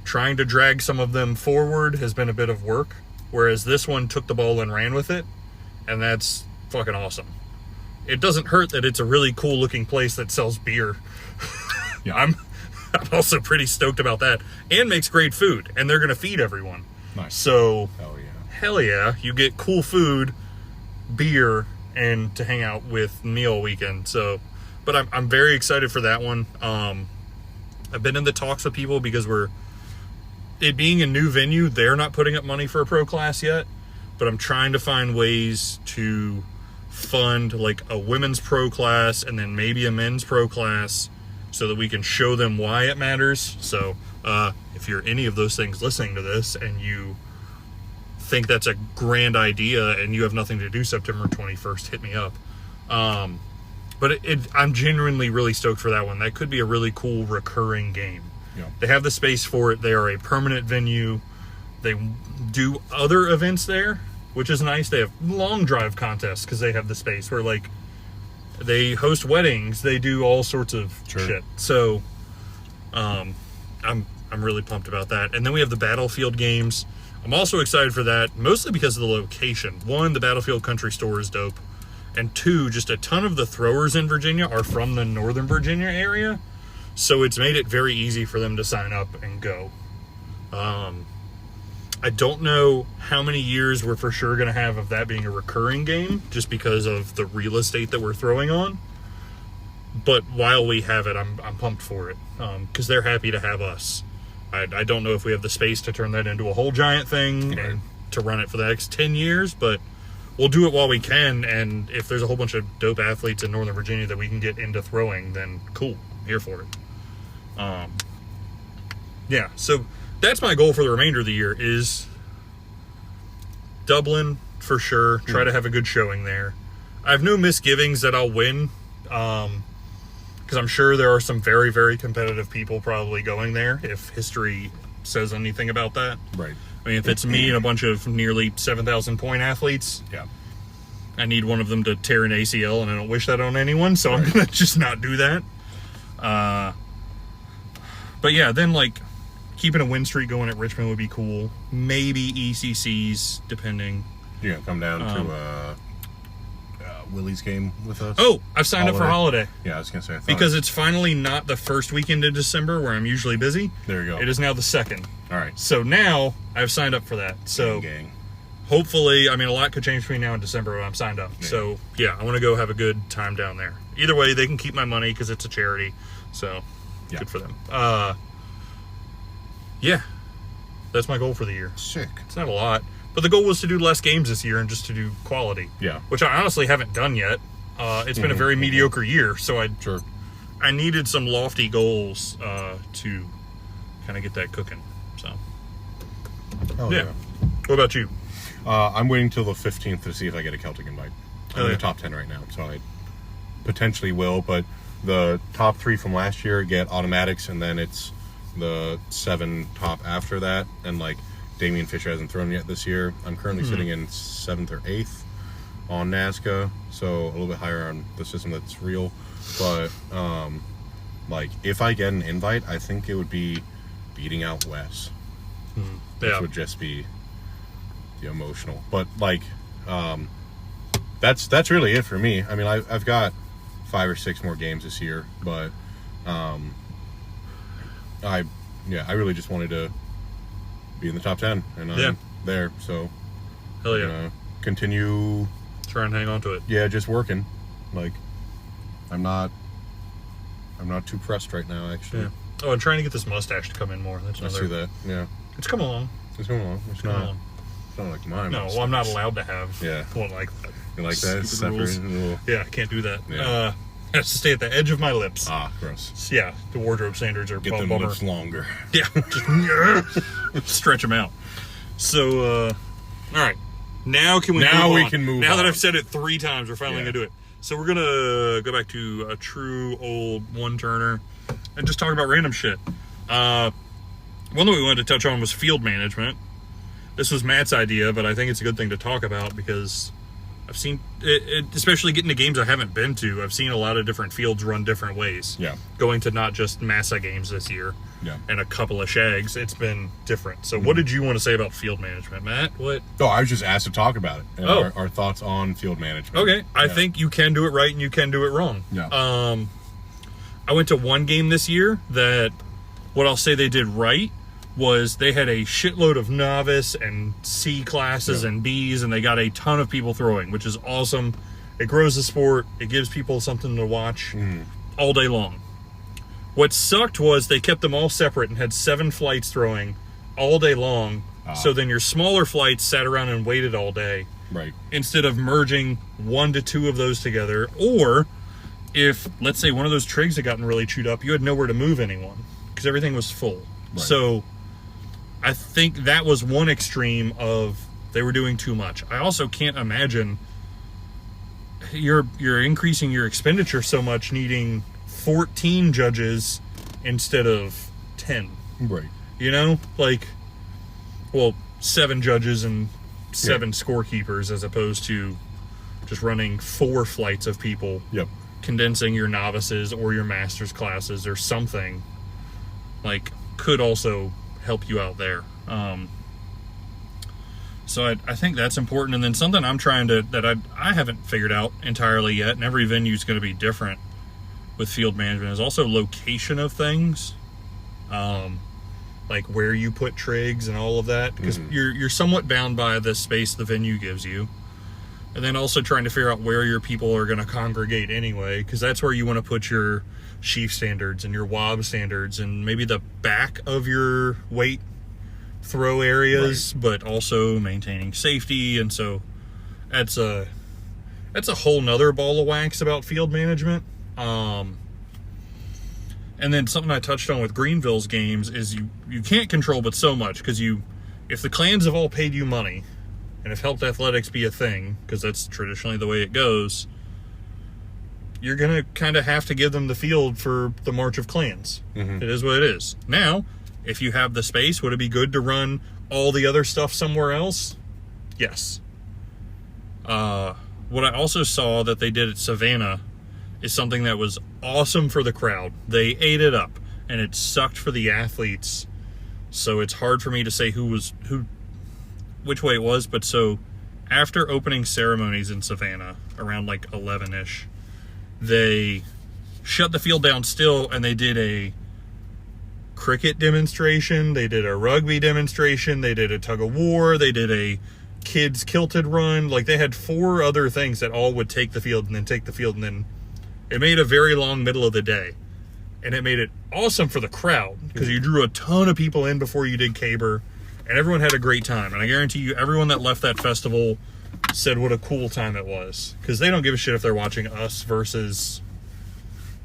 trying to drag some of them forward has been a bit of work. Whereas this one took the ball and ran with it. And that's fucking awesome. It doesn't hurt that it's a really cool looking place that sells beer. Yeah. I'm also pretty stoked about that. And makes great food. And they're going to feed everyone. Nice. So, hell yeah. You get cool food, beer, and to hang out with me all weekend. So, but I'm very excited for that one. I've been in the talks with people because it being a new venue, they're not putting up money for a pro class yet. But I'm trying to find ways to fund like a women's pro class and then maybe a men's pro class so that we can show them why it matters. So if you're any of those things listening to this and you think that's a grand idea and you have nothing to do September 21st, hit me up. But I'm genuinely really stoked for that one. That could be a really cool recurring game. Yeah. They have the space for it. They are a permanent venue. They do other events there, which is nice. They have long drive contests because they have the space where, like, they host weddings. They do all sorts of shit. So, I'm really pumped about that. And then we have the Battlefield games. I'm also excited for that, mostly because of the location. One, the Battlefield Country Store is dope. And two, just a ton of the throwers in Virginia are from the Northern Virginia area. So it's made it very easy for them to sign up and go. I don't know how many years we're for sure going to have of that being a recurring game, just because of the real estate that we're throwing on. But while we have it, I'm pumped for it, because they're happy to have us. I don't know if we have the space to turn that into a whole giant thing and to run it for the next 10 years, but we'll do it while we can. And if there's a whole bunch of dope athletes in Northern Virginia that we can get into throwing, then cool, I'm here for it. Yeah, so that's my goal for the remainder of the year is Dublin for sure. Try to have a good showing there. I have no misgivings that I'll win, because I'm sure there are some very, very competitive people probably going there if history says anything about that. Right. I mean, if it's me and a bunch of nearly 7,000 point athletes, I need one of them to tear an ACL, and I don't wish that on anyone, so I'm going to just not do that. But yeah, then like keeping a win streak going at Richmond would be cool. Maybe ECCs, depending. Yeah, come down to Willie's game with us. Oh, I've signed up for Holiday. Yeah, I was going to say. Because it's finally not the first weekend in December where I'm usually busy. There you go. It is now the second. All right. So now I've signed up for that. So hopefully, I mean, a lot could change between now and December when I'm signed up. Yeah. So yeah, I want to go have a good time down there. Either way, they can keep my money because it's a charity. So good for them. Yeah, that's my goal for the year. Sick. It's not a lot, but the goal was to do less games this year and just to do quality. Yeah. Which I honestly haven't done yet. It's been a very mediocre year, so I needed some lofty goals to kind of get that cooking. So. Yeah. What about you? I'm waiting till the 15th to see if I get a Celtic invite. I'm in the top 10 right now, so I potentially will, but the top 3 from last year get automatics, and then it's the 7 top after that, and like Damian Fisher hasn't thrown yet this year. I'm currently sitting in 7th or 8th on NASCA, so a little bit higher on the system that's real, but like if I get an invite, I think it would be beating out Wes, which would just be emotional. But like that's really it for me. I mean, I've got 5 or 6 more games this year, but I really just wanted to be in the top 10, and I'm there. So hell yeah, continue. Try and hang on to it. Yeah, just working. Like I'm not too pressed right now, actually. Yeah. Oh, I'm trying to get this mustache to come in more. That's another. I see that. Yeah, it's coming along. It's coming along. It's not like mine. No, well, I'm not allowed to have one like that. You like that? Separate. Yeah, I can't do that. Yeah. It has to stay at the edge of my lips. Ah, gross. Yeah, the wardrobe standards are get them bummer. lips longer. Yeah, just stretch them out. So, all right. Now can we? Now move we on? can move. Now on. that I've said it 3 times, we're finally gonna do it. So we're going to go back to a true old one-turner and just talk about random shit. One that we wanted to touch on was field management. This was Matt's idea, but I think it's a good thing to talk about because I've seen it, especially getting to games I haven't been to, I've seen a lot of different fields run different ways. Yeah. Going to not just Massa games this year. Yeah. And a couple of shags, it's been different. So what did you want to say about field management, Matt? What? Oh, I was just asked to talk about it. And our thoughts on field management. Okay. I think you can do it right and you can do it wrong. Yeah. I went to one game this year that what I'll say they did right was they had a shitload of novice and C classes and Bs, and they got a ton of people throwing, which is awesome. It grows the sport. It gives people something to watch all day long. What sucked was they kept them all separate and had 7 flights throwing all day long. So then your smaller flights sat around and waited all day. Right. Instead of merging 1 to 2 of those together. Or if, let's say, one of those trigs had gotten really chewed up, you had nowhere to move anyone because everything was full. Right. So I think that was one extreme of they were doing too much. I also can't imagine you're increasing your expenditure so much needing 14 judges instead of 10. Right. You know? Like, well, 7 judges and 7 scorekeepers as opposed to just running 4 flights of people. Yep. Condensing your novices or your master's classes or something, like, could also help you out there. So I think that's important. And then something I'm trying to, that I haven't figured out entirely yet, and every venue is going to be different with field management, is also location of things. Like where you put trigs and all of that, because you're somewhat bound by the space the venue gives you. And then also trying to figure out where your people are going to congregate anyway, because that's where you want to put your sheaf standards and your wob standards and maybe the back of your weight throw areas, but also maintaining safety. And so that's a whole nother ball of wax about field management. And then something I touched on with Greenville's games is you can't control but so much, because if the clans have all paid you money and have helped athletics be a thing, because that's traditionally the way it goes, you're going to kind of have to give them the field for the March of Clans. It is what it is. Now, if you have the space, would it be good to run all the other stuff somewhere else? Yes. What I also saw that they did at Savannah is something that was awesome for the crowd. They ate it up, and it sucked for the athletes. So it's hard for me to say which way it was. But so after opening ceremonies in Savannah around like 11-ish, they shut the field down still, and they did a cricket demonstration, they did a rugby demonstration, they did a tug of war, they did a kids kilted run. Like, they had 4 other things that all would take the field and then take the field, and then it made a very long middle of the day. And it made it awesome for the crowd, because you drew a ton of people in before you did caber, and everyone had a great time. And I guarantee you, everyone that left that festival said what a cool time it was, because they don't give a shit if they're watching us versus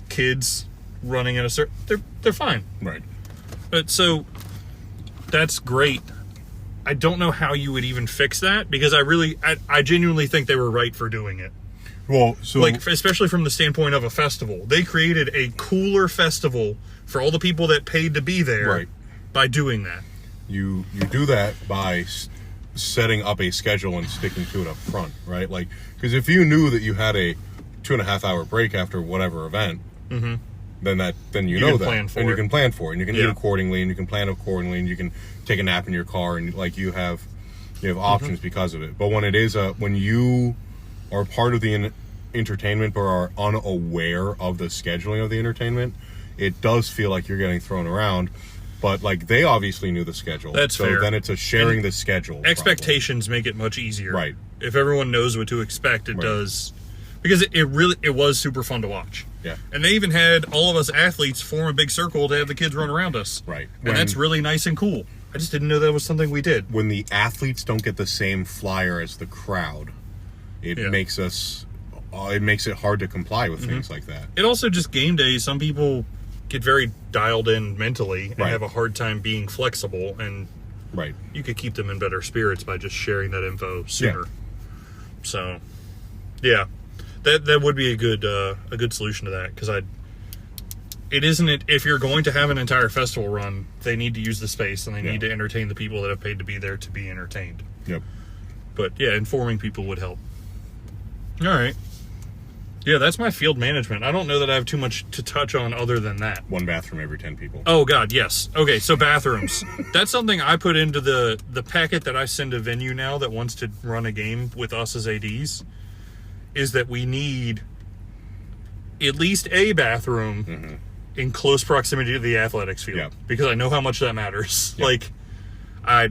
kids running in a certain... They're fine. Right. But so that's great. I don't know how you would even fix that, because I genuinely think they were right for doing it. Well, so like, especially from the standpoint of a festival, they created a cooler festival for all the people that paid to be there by doing that. You do that by setting up a schedule and sticking to it up front, right? Like, because if you knew that you had a 2.5 hour break after whatever event, then you know that, and you can plan for it, and you can eat accordingly, and you can plan accordingly, and you can take a nap in your car, and like you have options because of it. But when it is when you are part of the entertainment but are unaware of the scheduling of the entertainment, it does feel like you're getting thrown around. But like, they obviously knew the schedule. That's fair. So then it's a sharing the schedule. Expectations make it much easier. Right. If everyone knows what to expect, it does. Because it was super fun to watch. Yeah. And they even had all of us athletes form a big circle to have the kids run around us. Right. And that's really nice and cool. I just didn't know that was something we did. When the athletes don't get the same flyer as the crowd, it makes it hard to comply with things like that. It also just game day. Some people get very dialed in mentally and have a hard time being flexible, and you could keep them in better spirits by just sharing that info sooner. So, That would be a good solution to that, because if you're going to have an entire festival run, they need to use the space and they need to entertain the people that have paid to be there to be entertained. Yep. But yeah, informing people would help. All right. Yeah, that's my field management. I don't know that I have too much to touch on other than that. 1 bathroom every 10 people. Oh, God, yes. Okay, so bathrooms. That's something I put into the packet that I send a venue now that wants to run a game with us as ADs, is that we need at least a bathroom in close proximity to the athletics field. Yeah. Because I know how much that matters. Yeah. Like, I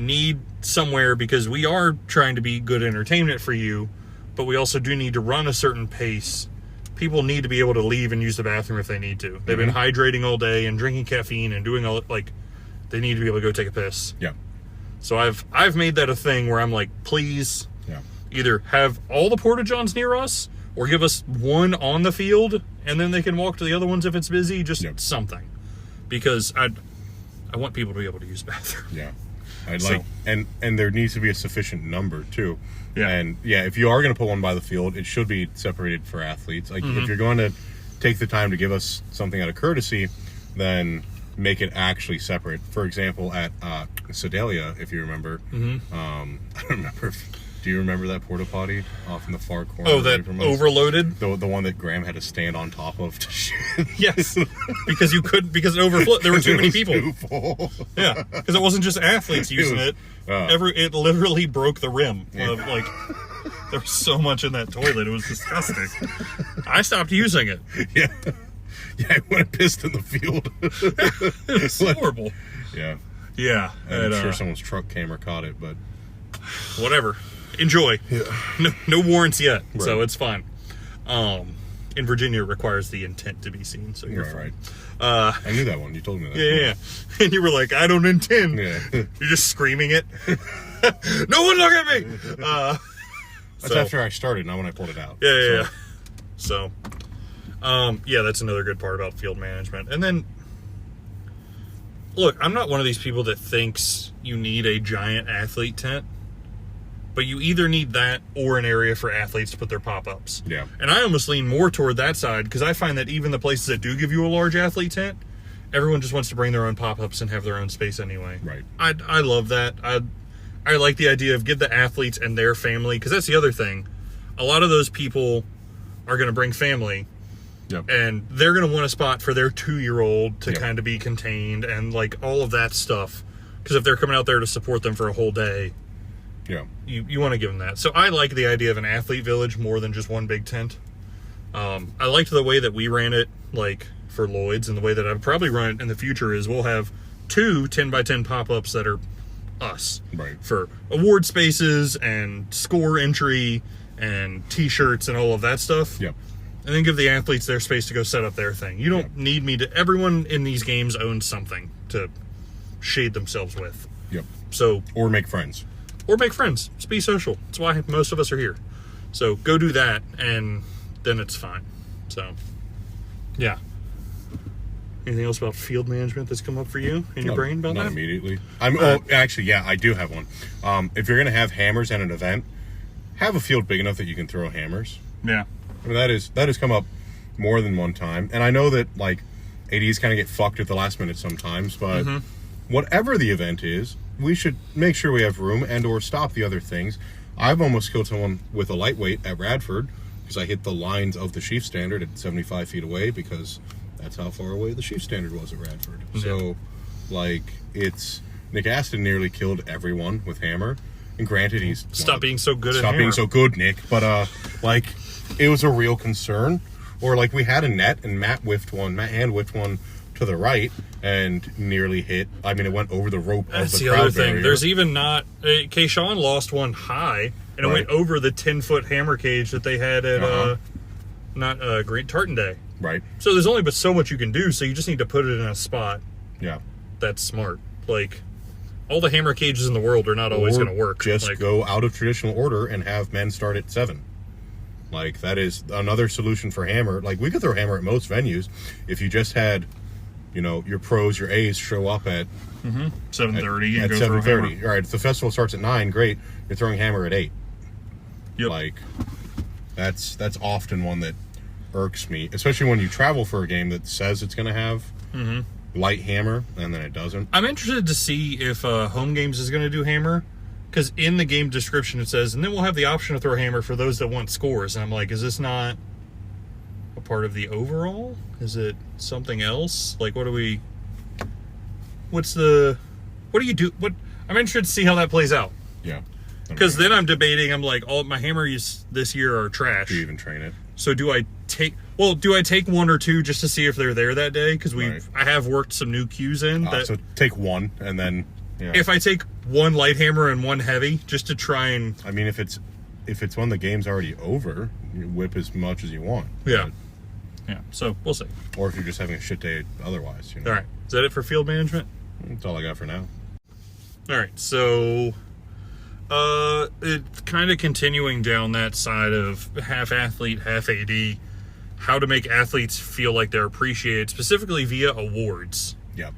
need somewhere, because we are trying to be good entertainment for you, but we also do need to run a certain pace. People need to be able to leave and use the bathroom if they need to. They've been hydrating all day and drinking caffeine and doing all, like, they need to be able to go take a piss. Yeah. So I've made that a thing where I'm like, please either have all the porta-johns near us or give us one on the field and then they can walk to the other ones if it's busy, just something. Because I want people to be able to use the bathroom. Yeah. And there needs to be a sufficient number too. Yeah. And if you are going to put one by the field, it should be separated for athletes. Like if you're going to take the time to give us something out of courtesy, then make it actually separate. For example, at Sedalia, if you remember, I don't remember. Do you remember that porta potty off in the far corner? Oh, that overloaded? The one that Graham had to stand on top of to shit. Yes, because you couldn't, because it overflowed. There were too many people. Too full. Yeah, because it wasn't just athletes using it. It literally broke the rim. Of, like, there was so much in that toilet. It was disgusting. I stopped using it. Yeah, I went and pissed in the field. It was horrible. Yeah. Yeah. And I'm sure someone's truck camera caught it, but whatever. Enjoy. Yeah. No warrants yet, right. So it's fine. In Virginia, it requires the intent to be seen, so you're fine. Right. I knew that one. You told me that. Yeah. And you were like, I don't intend. Yeah. You're just screaming it. No one look at me! That's after I started, not when I pulled it out. Yeah. So, that's another good part about field management. And then, look, I'm not one of these people that thinks you need a giant athlete tent. But you either need that or an area for athletes to put their pop-ups. Yeah. And I almost lean more toward that side, because I find that even the places that do give you a large athlete tent, everyone just wants to bring their own pop-ups and have their own space anyway. Right. I love that. I like the idea of give the athletes and their family, because that's the other thing. A lot of those people are going to bring family. Yep. And they're going to want a spot for their 2-year-old to kind of be contained and like all of that stuff. Because if they're coming out there to support them for a whole day, you want to give them that. So I like the idea of an athlete village more than just one big tent. I liked the way that we ran it, like for Lloyd's, and the way that I'd probably run it in the future is we'll have 2 10x10 pop-ups that are us. Right. For award spaces and score entry and t-shirts and all of that stuff. Yep. And then give the athletes their space to go set up their thing. You don't need me to... Everyone in these games owns something to shade themselves with. Yep. So... Or make friends. Or make friends. Just be social. That's why most of us are here. So go do that, and then it's fine. So, yeah. Anything else about field management that's come up for you in your brain about not that? Not immediately. Actually, I do have one. If you're going to have hammers at an event, have a field big enough that you can throw hammers. Yeah. I mean, that has come up more than one time. And I know that, like, ADs kind of get fucked at the last minute sometimes, but whatever the event is, we should make sure we have room and or stop the other things. I've almost killed someone with a lightweight at Radford because I hit the lines of the sheaf standard at 75 feet away because that's how far away the sheaf standard was at Radford. Yeah. So, like, Nick Aston nearly killed everyone with hammer. And granted, he's... Stop being so good at hammer. Stop being so good, Nick. But, like, it was a real concern. Or, like, we had a net and Matt hand whiffed one to the right and nearly hit. I mean, it went over the rope That's of the the crowd other thing. barrier. There's even not... Kayshawn lost one high, and it went over the 10-foot hammer cage that they had at Great Tartan Day. Right. So there's only but so much you can do, so you just need to put it in a spot that's smart. Like, all the hammer cages in the world are not always going to work. Just go out of traditional order and have men start at 7. Like, that is another solution for hammer. Like, we could throw hammer at most venues if you just had... You know, your pros, your A's show up at 7:30 at 7:30. All right, if the festival starts at 9, great. You're throwing hammer at 8. Yep. Like, That's often one that irks me, especially when you travel for a game that says it's going to have light hammer, and then it doesn't. I'm interested to see if Home Games is going to do hammer, because in the game description it says, and then we'll have the option to throw hammer for those that want scores. And I'm like, is this not a part of the overall? Is it something else? Like, what do you do? I'm interested to see how that plays out. Yeah. Because then I'm debating, I'm like, all my hammer use this year are trash. Do you even train it? So do I take one or two just to see if they're there that day? Because I have worked some new cues in. So take one, and then... Yeah. If I take one light hammer and one heavy, just to try and... I mean, if it's when the game's already over, you whip as much as you want. Yeah. Yeah, so we'll see. Or if you're just having a shit day otherwise. All right. Is that it for field management? That's all I got for now. All right, so... it's kind of continuing down that side of half athlete, half AD, how to make athletes feel like they're appreciated, specifically via awards. Yep.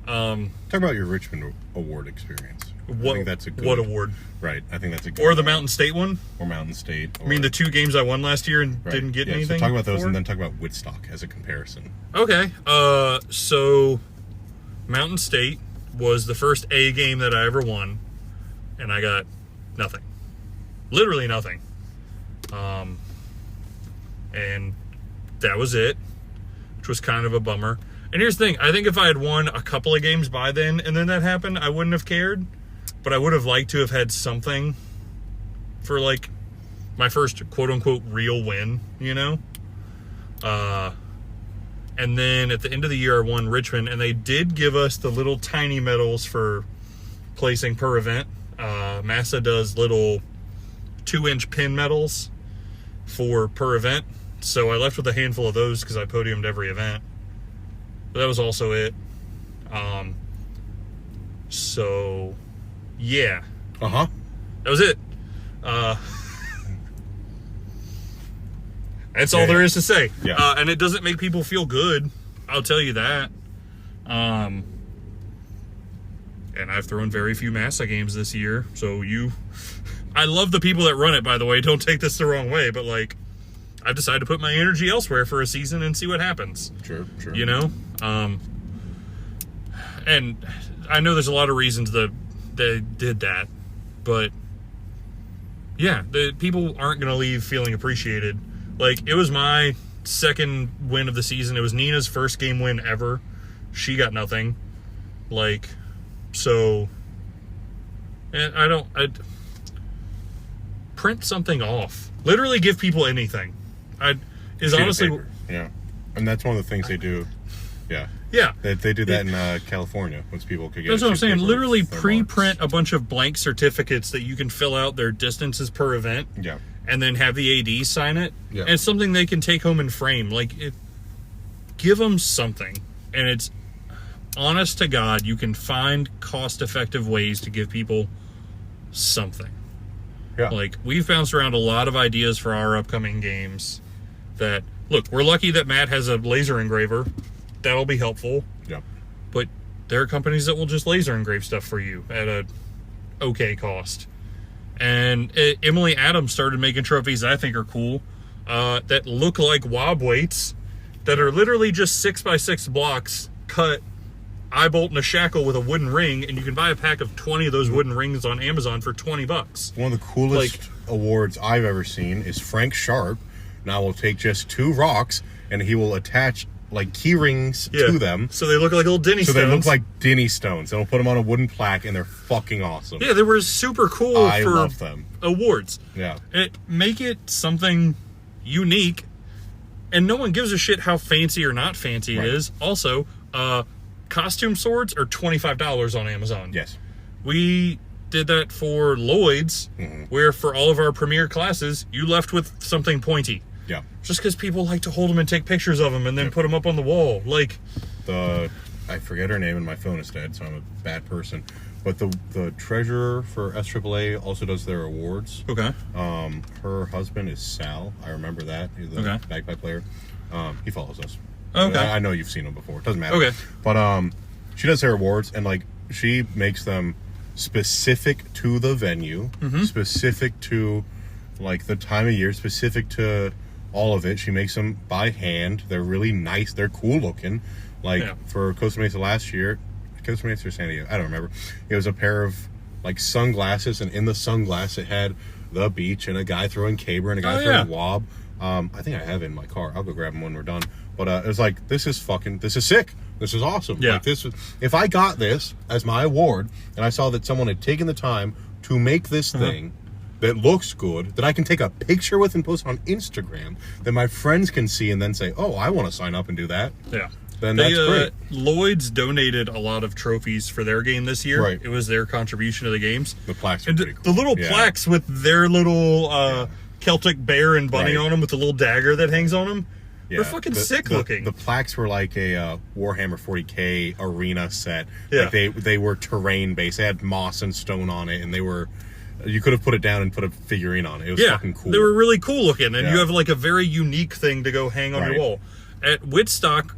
Talk about your Richmond award experience. I think that's a good... What award? Right, I think that's a good... Or the Mountain State one? Or Mountain State. I mean, the 2 games I won last year and didn't get anything. So talk about those and then talk about Woodstock as a comparison. Okay. So Mountain State was the first A game that I ever won, and I got nothing. Literally nothing. And that was it, which was kind of a bummer. And here's the thing. I think if I had won a couple of games by then and then that happened, I wouldn't have cared. But I would have liked to have had something for, like, my first quote-unquote real win, you know? And then at the end of the year, I won Richmond, and they did give us the little tiny medals for placing per event. Massa does little 2-inch pin medals for per event. So I left with a handful of those because I podiumed every event. But that was also it. So, yeah. Uh-huh. That was it. That's all there is to say. Yeah. And it doesn't make people feel good. I'll tell you that. And I've thrown very few Massa games this year. So I love the people that run it, by the way. Don't take this the wrong way. But, like, I've decided to put my energy elsewhere for a season and see what happens. Sure. You know? And I know there's a lot of reasons that they did that. But, yeah, the people aren't going to leave feeling appreciated. Like, it was my second win of the season. It was Nina's first game win ever. She got nothing. Like, so, and I'd print something off. Literally give people anything. Honestly... Yeah. And that's one of the things they do. Yeah. Yeah. They do that in California, once people could get... That's what I'm saying. Literally pre-print a bunch of blank certificates that you can fill out their distances per event. Yeah. And then have the AD sign it. Yeah. And it's something they can take home and frame. Like, give them something. And it's, honest to God, you can find cost-effective ways to give people something. Yeah. Like, we've bounced around a lot of ideas for our upcoming games that... Look, we're lucky that Matt has a laser engraver. That'll be helpful. Yeah. But there are companies that will just laser engrave stuff for you at a okay cost. And Emily Adams started making trophies that I think are cool that look like wob weights that are literally just 6x6 blocks cut eye bolt and a shackle with a wooden ring, and you can buy a pack of 20 of those wooden rings on Amazon for $20. One of the coolest awards I've ever seen is Frank Sharp. Now will take just 2 rocks and he will attach like key rings to them. So they look like little Denny stones. So they look like Denny stones. And we'll put them on a wooden plaque and they're fucking awesome. Yeah, they were super cool I for love them. Awards. Yeah. Make it something unique, and no one gives a shit how fancy or not fancy it is. Also, costume swords are $25 on Amazon. Yes. We did that for Lloyd's, where for all of our premier classes, you left with something pointy. Yeah. Just because people like to hold them and take pictures of them and then put them up on the wall. Like, I forget her name and my phone is dead, so I'm a bad person. But the treasurer for SAAA also does their awards. Okay. Her husband is Sal. I remember that. He's the bagpipe player. He follows us. Okay. I know you've seen him before. It doesn't matter. Okay. But she does her awards, and like she makes them specific to the venue, specific to like the time of year specific to all of it. She makes them by hand. They're really nice. They're cool looking. Like for Costa Mesa last year, Costa Mesa or San Diego, I don't remember. It was a pair of like sunglasses, and in the sunglass it had the beach and a guy throwing caber and a guy throwing wob. I think I have it in my car. I'll go grab them when we're done. But it was like, this is sick. This is awesome. Yeah. Like if I got this as my award and I saw that someone had taken the time to make this thing that looks good, that I can take a picture with and post on Instagram, that my friends can see and then say, oh, I want to sign up and do that. Yeah. Then that's great. Lloyd's donated a lot of trophies for their game this year. Right. It was their contribution to the games. The plaques are pretty cool. The little plaques with their little Celtic bear and bunny on them with the little dagger that hangs on them. Yeah. They're fucking sick looking. The plaques were like a Warhammer 40K arena set. Yeah. Like they were terrain based. They had moss and stone on it, and they were... You could have put it down and put a figurine on it. It was fucking cool. They were really cool looking, and you have like a very unique thing to go hang on your wall. At Whitstock,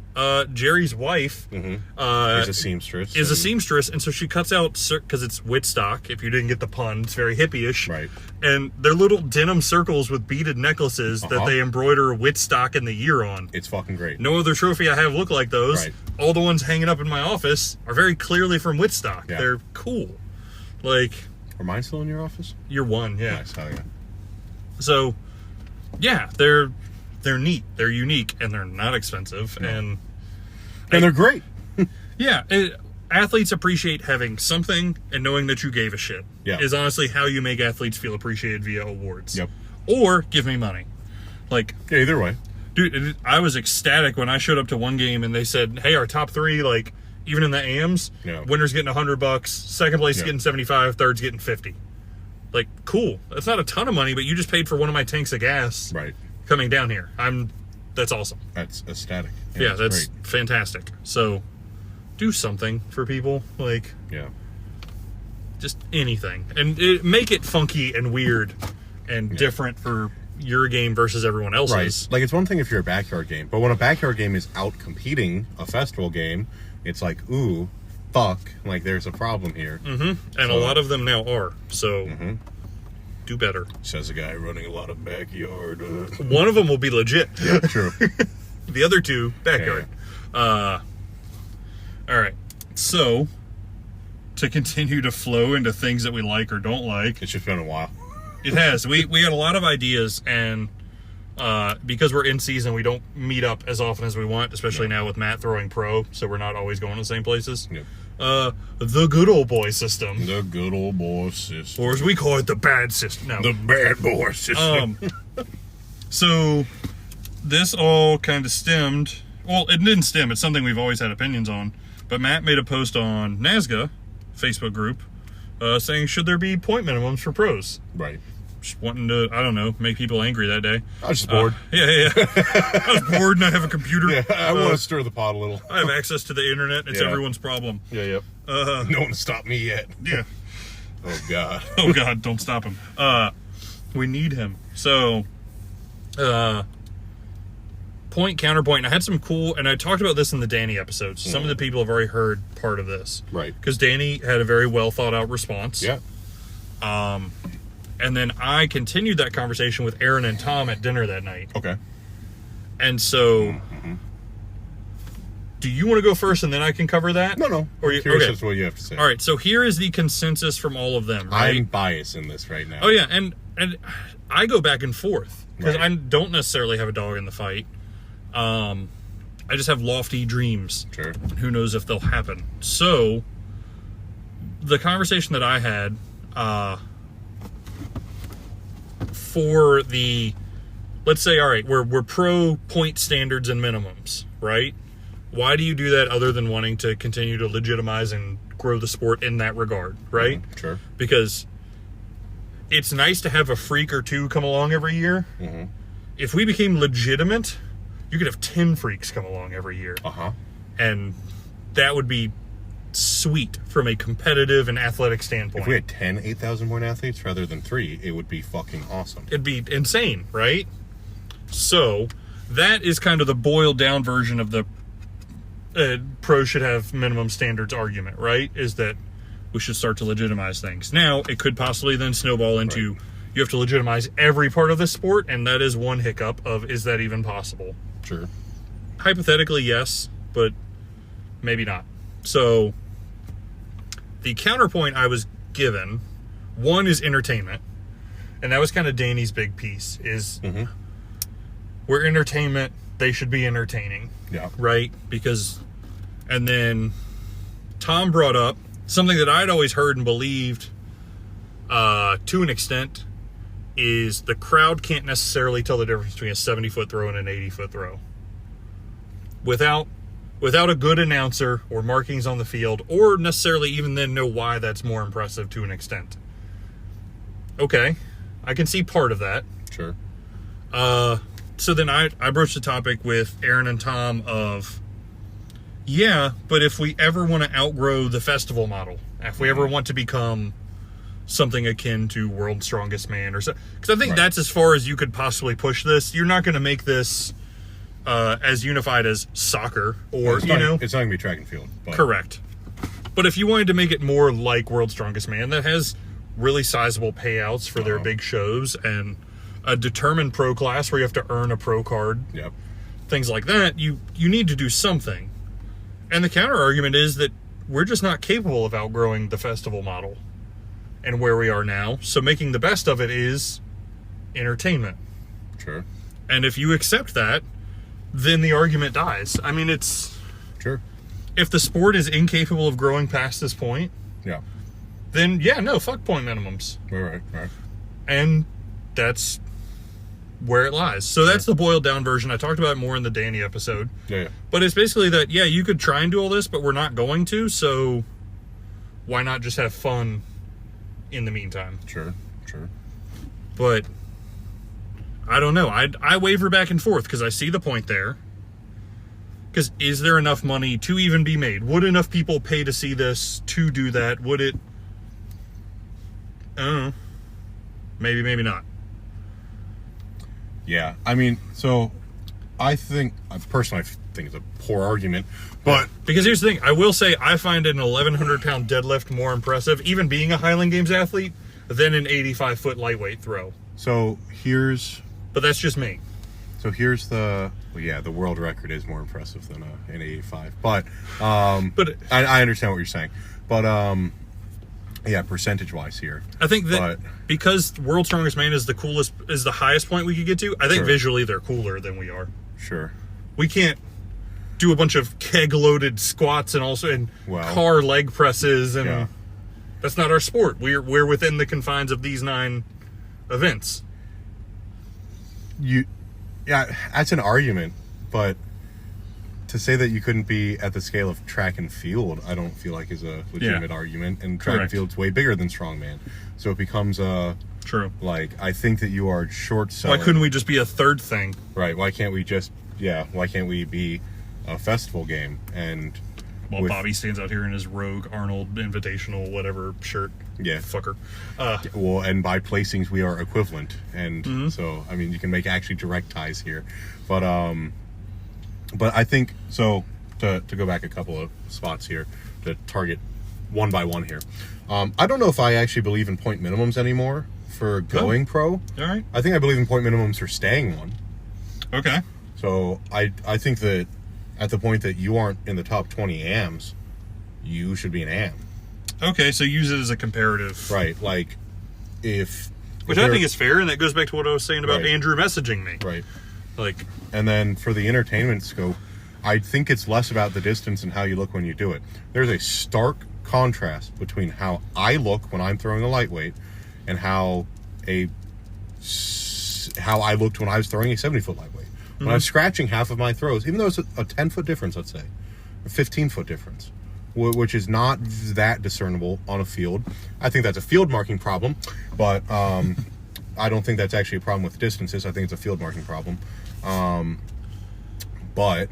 Jerry's wife is a seamstress. A seamstress, and so she cuts out, because it's Whitstock, if you didn't get the pun, it's very hippie-ish. Right. And they're little denim circles with beaded necklaces that they embroider Whitstock and the year on. It's fucking great. No other trophy I have look like those. Right. All the ones hanging up in my office are very clearly from Whitstock. Yeah. They're cool. Like... Are mine still in your office? You're one, yeah. Nice, hell yeah. So, yeah, they're neat, they're unique, and they're not expensive, and they're great. Yeah, athletes appreciate having something and knowing that you gave a shit. Yeah. Is honestly how you make athletes feel appreciated via awards. Yep. Or give me money. Like, yeah, either way. Dude, I was ecstatic when I showed up to one game and they said, hey, our top three, like, even in the AMs, winner's getting $100, second place is getting 75, third's getting 50. Like, cool. That's not a ton of money, but you just paid for one of my tanks of gas coming down here. That's awesome. That's ecstatic. Yeah, that's fantastic. So, do something for people. Like, just anything. And make it funky and weird and different for your game versus everyone else's. Right. Like, it's one thing if you're a backyard game, but when a backyard game is out competing a festival game, it's like, ooh, fuck, like there's a problem here. And a lot of them now are, so do better. Says the guy running a lot of backyard. One of them will be legit. Yeah, true. The other two, backyard. All right, so to continue to flow into things that we like or don't like. It's just been a while. It has. We had a lot of ideas, and because we're in season, we don't meet up as often as we want, especially now with Matt throwing pro, so we're not always going to the same places. The good old boy system. The good old boy system. Or as we call it, the bad system. No. The bad boy system. So this all kind of stemmed. Well, it didn't stem. It's something we've always had opinions on. But Matt made a post on NASGA Facebook group saying, should there be point minimums for pros? Right. Just wanting to, I don't know, make people angry that day. I was just bored. I was bored and I have a computer. Yeah, I want to stir the pot a little. I have access to the internet. It's everyone's problem. Yeah, no one stopped me yet. Yeah. Oh, God. Oh, God, don't stop him. We need him. So, point, counterpoint. And I had some cool, and I talked about this in the Danny episodes. Some of the people have already heard part of this. Right. Because Danny had a very well thought out response. Yeah. And then I continued that conversation with Aaron and Tom at dinner that night. Okay. And so, do you want to go first and then I can cover that? No. Or I'm curious as to what you have to say. All right, so here is the consensus from all of them, right? I'm biased in this right now. Oh, yeah, and I go back and forth because I don't necessarily have a dog in the fight. I just have lofty dreams. Sure. Who knows if they'll happen. So, the conversation that I had... for the, let's say, all right, we're pro point standards and minimums, right? Why do you do that other than wanting to continue to legitimize and grow the sport in that regard, right? Sure. Because it's nice to have a freak or two come along every year. If we became legitimate, you could have 10 freaks come along every year. And that would be sweet from a competitive and athletic standpoint. If we had 10 8,000 point athletes rather than 3, it would be fucking awesome. It'd be insane, right? So that is kind of the boiled down version of the pros should have minimum standards argument, right? Is that we should start to legitimize things. Now, it could possibly then snowball into You have to legitimize every part of the sport, and that is one hiccup of, is that even possible? Sure. Hypothetically, yes, but maybe not. So, the counterpoint I was given, one is entertainment, and that was kind of Danny's big piece, is we're entertainment, they should be entertaining. Yeah. Right? Because, and then Tom brought up something that I'd always heard and believed to an extent, is the crowd can't necessarily tell the difference between a 70-foot throw and an 80-foot throw. Without a good announcer or markings on the field, or necessarily even then know why that's more impressive to an extent. Okay, I can see part of that. Sure. So then I broached the topic with Aaron and Tom of, yeah, but if we ever want to outgrow the festival model, if we ever want to become something akin to World's Strongest Man or so, because I think that's as far as you could possibly push this. You're not going to make this as unified as soccer, or it's not going to be track and field. But. Correct. But if you wanted to make it more like World's Strongest Man, that has really sizable payouts for their big shows, and a determined pro class where you have to earn a pro card, things like that, you need to do something. And the counter argument is that we're just not capable of outgrowing the festival model and where we are now. So making the best of it is entertainment. Sure. And if you accept that, then the argument dies. I mean, it's... Sure. If the sport is incapable of growing past this point, then, fuck point minimums. Right. And that's where it lies. So that's the boiled down version. I talked about it more in the Danny episode. Yeah. But it's basically that, you could try and do all this, but we're not going to, so why not just have fun in the meantime? Sure. But I don't know. I waver back and forth because I see the point there. Because is there enough money to even be made? Would enough people pay to see this to do that? Would it? I don't know. Maybe not. Yeah. I mean, so I personally think it's a poor argument, but... Because here's the thing. I will say I find an 1,100-pound deadlift more impressive, even being a Highland Games athlete, than an 85-foot lightweight throw. So here's... But that's just me. So here's the world record is more impressive than an 85. But I understand what you're saying. But percentage-wise here. I think that because World's Strongest Man is the highest point we could get to, I think visually they're cooler than we are. Sure. We can't do a bunch of keg-loaded squats and car leg presses, and that's not our sport. We're within the confines of these 9 events. That's an argument, but to say that you couldn't be at the scale of track and field, I don't feel like is a legitimate argument. And track and field's way bigger than strongman, so it becomes true. Like, I think that you are short selling. Why couldn't we just be a third thing? Right? Why can't we just Why can't we be a festival game? And while Bobby stands out here in his Rogue Arnold Invitational whatever shirt. Yeah. Fucker. And by placings, we are equivalent. And so, I mean, you can make actually direct ties here. But I think, so, to go back a couple of spots here, to target one by one here. I don't know if I actually believe in point minimums anymore for going pro. All right. I think I believe in point minimums for staying one. Okay. So, I think that at the point that you aren't in the top 20 AMs, you should be an AM. Okay, so use it as a comparative. Right, like, Which I think is fair, and that goes back to what I was saying about Andrew messaging me. Right. Like... And then for the entertainment scope, I think it's less about the distance and how you look when you do it. There's a stark contrast between how I look when I'm throwing a lightweight and how I looked when I was throwing a 70-foot lightweight. When I'm scratching half of my throws, even though it's a 10-foot difference, let's say, a 15-foot difference, which is not that discernible on a field. I think that's a field marking problem, but I don't think that's actually a problem with distances. I think it's a field marking problem. But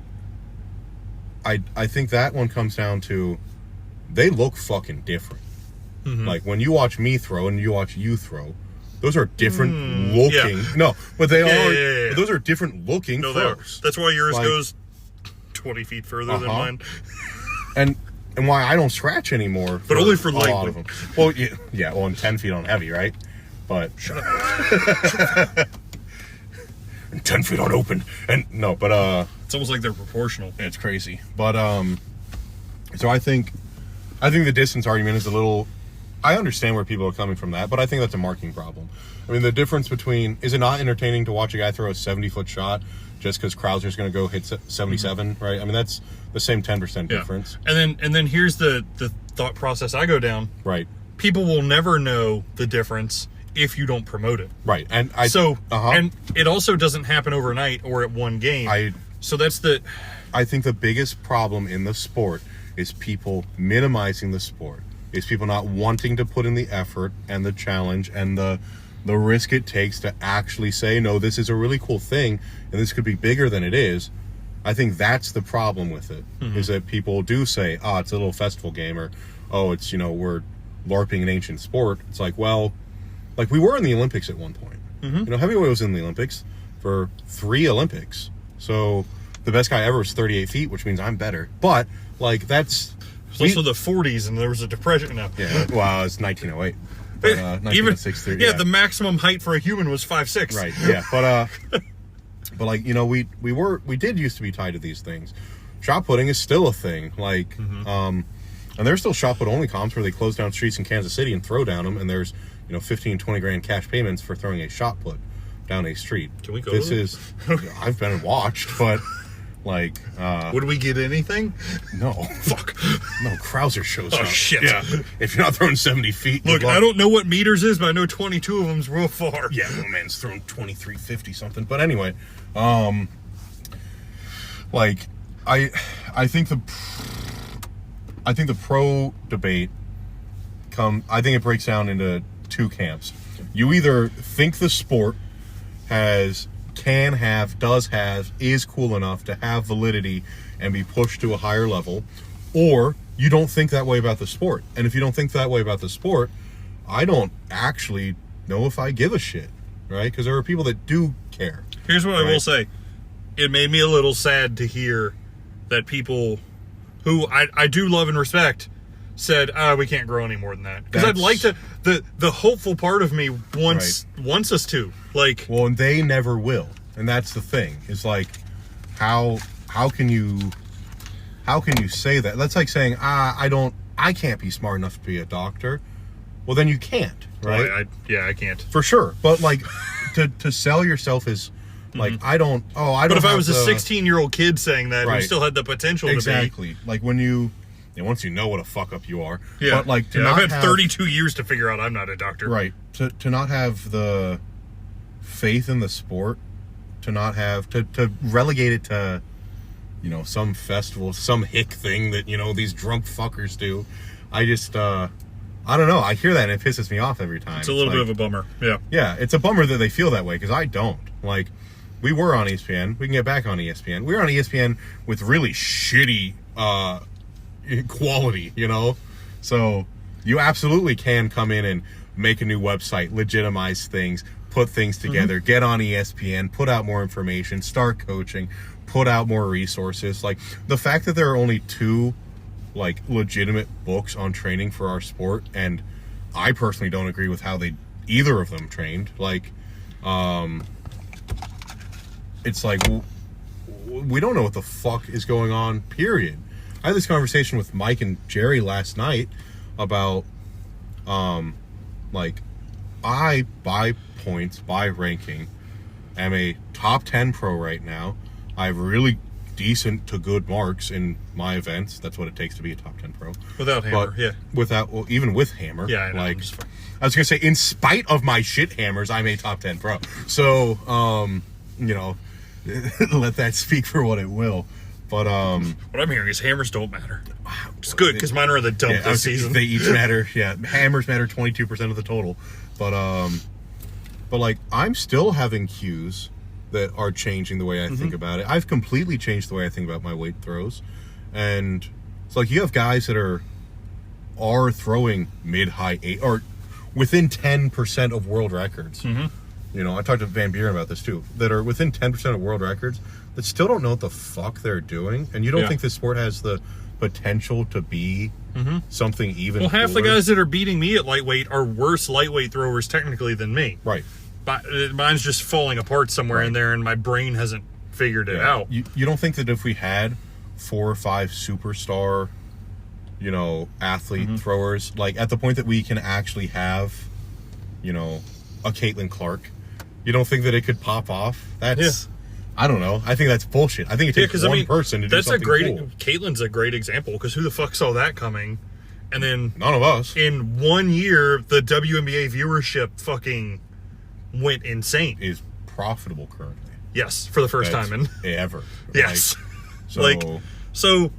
I think that one comes down to they look fucking different. Like, when you watch me throw and you watch you throw, those are different looking. Yeah. No, but they are. Yeah. Those are different looking throws. That's why yours goes 20 feet further than mine. and why I don't scratch anymore. But only for a lot of them. Well, yeah, well, and 10 feet on heavy, right? But Shut up. 10 feet on open. And no, but It's almost like they're proportional. it's crazy. But so I think the distance argument is a little. I understand where people are coming from that, but I think that's a marking problem. I mean, the difference between, is it not entertaining to watch a guy throw a 70-foot shot just because Krauser's going to go hit 77, right? I mean, that's the same 10% difference. And then here's the thought process I go down. Right. People will never know the difference if you don't promote it. Right. And and it also doesn't happen overnight or at one game. So that's I think the biggest problem in the sport is people minimizing the sport. Is people not wanting to put in the effort and the challenge and the risk it takes to actually say, no, this is a really cool thing and this could be bigger than it is. I think that's the problem with it, is that people do say, it's a little festival game, or, it's, we're LARPing an ancient sport. It's like, well, like we were in the Olympics at one point. Heavyweight was in the Olympics for 3 Olympics. So the best guy ever was 38 feet, which means I'm better. But, like, that's... It's also the 40s, and there was a depression now. Yeah, well, it's 1908. But, 1963. Yeah, the maximum height for a human was 5'6". Right. Yeah, but like we did used to be tied to these things. Shot putting is still a thing. Like, and there's still shot put only comps where they close down streets in Kansas City and throw down them, and there's 15, 20 grand cash payments for throwing a shot put down a street. Can we go? This is I've been and watched, but. Like, would we get anything? No. Fuck. No, Krauser shows up. Oh, shit. Yeah. If you're not throwing 70 feet. Look, I don't know what meters is, but I know 22 of them's real far. Yeah, no man's throwing 2350 something. But anyway, like, I think the pro debate I think it breaks down into 2 camps. You either think the sport is cool enough to have validity and be pushed to a higher level, or you don't think that way about the sport. And if you don't think that way about the sport, I don't actually know if I give a shit, right? Because there are people that do care. Here's what I will say. It made me a little sad to hear that people who I do love and respect said, we can't grow any more than that. Because I'd like to, the hopeful part of me wants us to. Like, well, and they never will. And that's the thing. It's like, how can you say that? That's like saying, I can't be smart enough to be a doctor. Well, then you can't, right? I can't. For sure. But like, to sell yourself is like, I don't. But if I was a 16-year-old kid saying that, who still had the potential to be. Exactly. Like when once you know what a fuck up you are. Yeah. But like, I've had 32 years to figure out I'm not a doctor. Right. To not have the faith in the sport, to not have to relegate it to, some festival, some hick thing that these drunk fuckers do. I just I don't know. I hear that and it pisses me off every time. It's a little bit of a bummer. Yeah. Yeah, it's a bummer that they feel that way because I don't. Like, we were on ESPN. We can get back on ESPN. We were on ESPN with really shitty quality, So you absolutely can come in and make a new website, legitimize things, put things together, get on ESPN, put out more information, start coaching, put out more resources. Like, the fact that there are only 2 like legitimate books on training for our sport, and I personally don't agree with how either of them trained. Like, it's like, we don't know what the fuck is going on, period. I had this conversation with Mike and Jerry last night about, like, I, by points, by ranking, am a top 10 pro right now. I have really decent to good marks in my events. That's what it takes to be a top 10 pro. Without Hammer, even with Hammer. Yeah, I know. Like, I was going to say, in spite of my shit hammers, I'm a top 10 pro. So, let that speak for what it will. But what I'm hearing is hammers don't matter. It's good because mine are the dump this season. They each matter. Yeah, hammers matter 22% of the total. But like, I'm still having cues that are changing the way I think about it. I've completely changed the way I think about my weight throws, and it's like you have guys that are throwing mid-high 8 or within 10% of world records. I talked to Van Buren about this too. That are within 10% of world records that still don't know what the fuck they're doing, and you don't think this sport has the potential to be something even half the cooler. guys that are beating me at lightweight are worse lightweight throwers technically than me. Right. But mine's just falling apart somewhere in there, and my brain hasn't figured it out. You don't think that if we had 4 or 5 superstar, athlete throwers, like at the point that we can actually have, a Caitlin Clark, you don't think that it could pop off? That's, I don't know. I think that's bullshit. I think it takes one person to do something cool. Caitlin's a great example, because who the fuck saw that coming? And then none of us. In 1 year, the WNBA viewership fucking went insane. Is profitable currently. Yes, for the first time in ever. Yes. So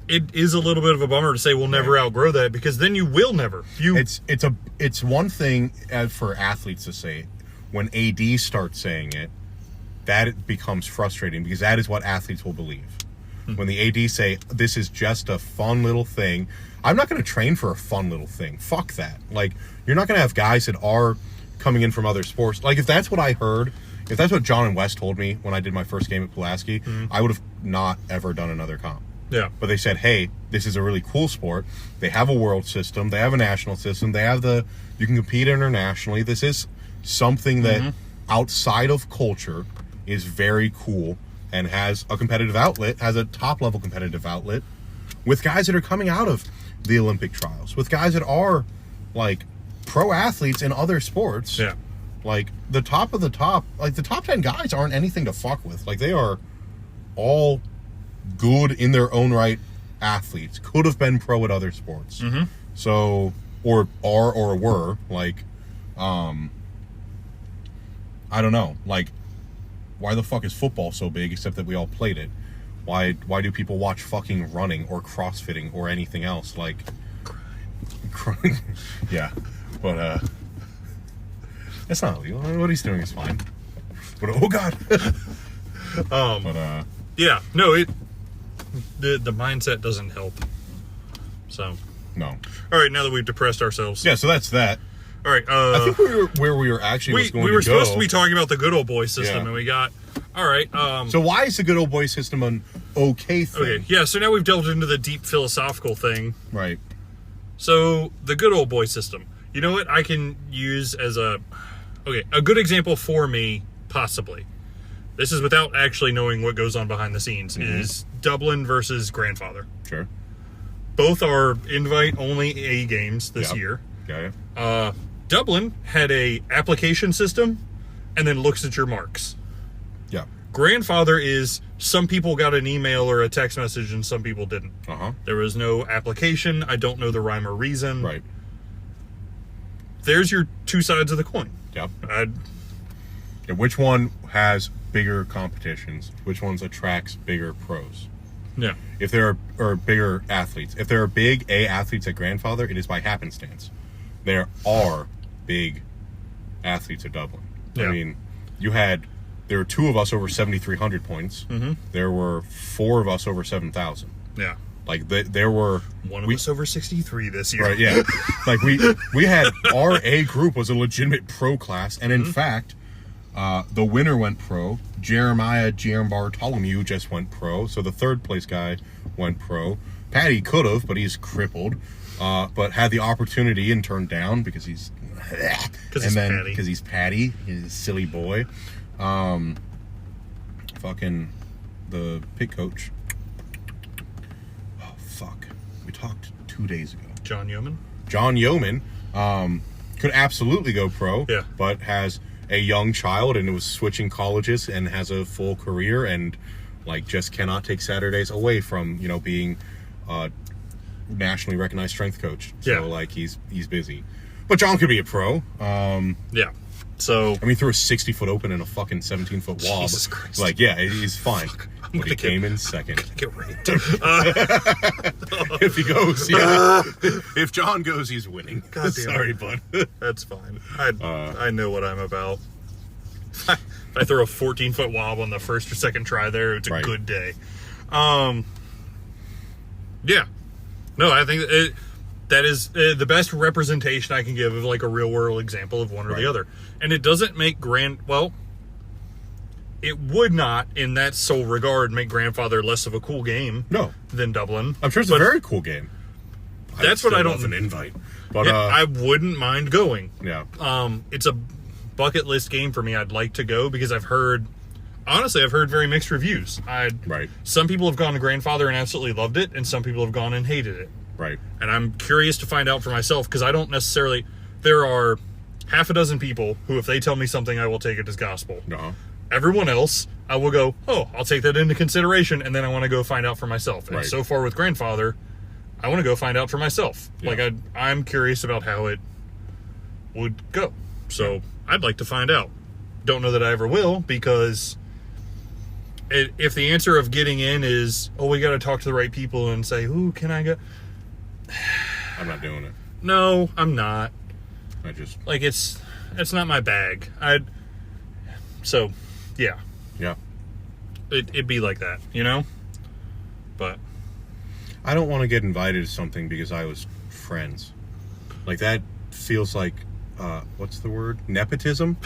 it is a little bit of a bummer to say we'll never outgrow that, because then you will never. It's one thing for athletes to say. When AD starts saying it, that it becomes frustrating, because that is what athletes will believe. When the AD say, this is just a fun little thing, I'm not going to train for a fun little thing. Fuck that. Like, you're not going to have guys that are coming in from other sports. Like, if that's what I heard, if that's what John and Wes told me when I did my first game at Pulaski, I would have not ever done another comp. Yeah. But they said, hey, this is a really cool sport. They have a world system. They have a national system. They have you can compete internationally. This is something that outside of culture is very cool and has a competitive outlet, has a top-level competitive outlet with guys that are coming out of the Olympic trials, with guys that are, like, pro athletes in other sports. Yeah. Like, the top of the top, like, the top 10 guys aren't anything to fuck with. Like, they are all good in their own right athletes. Could have been pro at other sports. So, or are or were, like, I don't know. Like, why the fuck is football so big except that we all played it? Why do people watch fucking running or CrossFitting or anything else? Like, yeah. But, it's not illegal. What he's doing is fine. But, oh God. Yeah. No, the mindset doesn't help. So. No. All right, now that we've depressed ourselves. Yeah, so that's that. All right. I think where we were actually we were supposed to be talking about the good old boy system, and we got... All right. So why is the good old boy system an okay thing? Okay, yeah, so now we've delved into the deep philosophical thing. Right. So, the good old boy system. You know what I can use as a good example for me, possibly. This is without actually knowing what goes on behind the scenes, is Dublin versus Grandfather. Sure. Both are invite-only A games this year. Got it. Dublin had a application system and then looks at your marks. Yeah. Grandfather is some people got an email or a text message and some people didn't. There was no application. I don't know the rhyme or reason. Right. There's your two sides of the coin. Yep. Which one has bigger competitions? Which ones attracts bigger pros? Yeah. If there are bigger athletes, if there are big A athletes at Grandfather, it is by happenstance. There are big athletes at Dublin. Yeah. I mean, there were 2 of us over 7,300 points. There were 4 of us over 7,000. Yeah. Like, there were... One of us over 63 this year. Right, yeah. Like, we had... Our A group was a legitimate pro class, and in fact, the winner went pro. Jeremiah Bartholomew just went pro, so the third place guy went pro. Patty could have, but he's crippled. But had the opportunity and turned down because he's... Because he's Patty. He's a silly boy. Fucking the pit coach. Oh, fuck. We talked 2 days ago. John Yeoman could absolutely go pro. Yeah. But has a young child and was switching colleges and has a full career and, like, just cannot take Saturdays away from, being a nationally recognized strength coach. So, like, he's busy. But John could be a pro. Yeah. So... I mean, he threw a 60-foot open and a fucking 17-foot wob. Jesus Christ. Like, yeah, he's fine. But he came in second. Get raped. If he goes, yeah. If John goes, he's winning. God damn Sorry, bud. That's fine. I know what I'm about. If I throw a 14-foot wob on the first or second try there, it's a good day. Yeah. No, I think that is the best representation I can give of, like, a real-world example of one or the other. And it doesn't make it would not, in that sole regard, make Grandfather less of a cool game than Dublin. I'm sure it's a very cool game. That's what I don't... love an invite. But I wouldn't mind going. Yeah. It's a bucket list game for me. I'd like to go because I've heard very mixed reviews. Right. Some people have gone to Grandfather and absolutely loved it, and some people have gone and hated it. Right. And I'm curious to find out for myself, because I don't necessarily... There are half a dozen people who, if they tell me something, I will take it as gospel. Uh-huh. Everyone else, I will go, oh, I'll take that into consideration, and then I want to go find out for myself. And so far with Grandfather, I want to go find out for myself. Yeah. Like, I'm curious about how it would go. So I'd like to find out. Don't know that I ever will, because if the answer of getting in is, oh, we got to talk to the right people and say, ooh, can I go? I'm not doing it. No, I'm not. I just... Like, it's not my bag. So, yeah. Yeah. It'd be like that, you know? But... I don't want to get invited to something because I was friends. Like, that feels like, what's the word? Nepotism?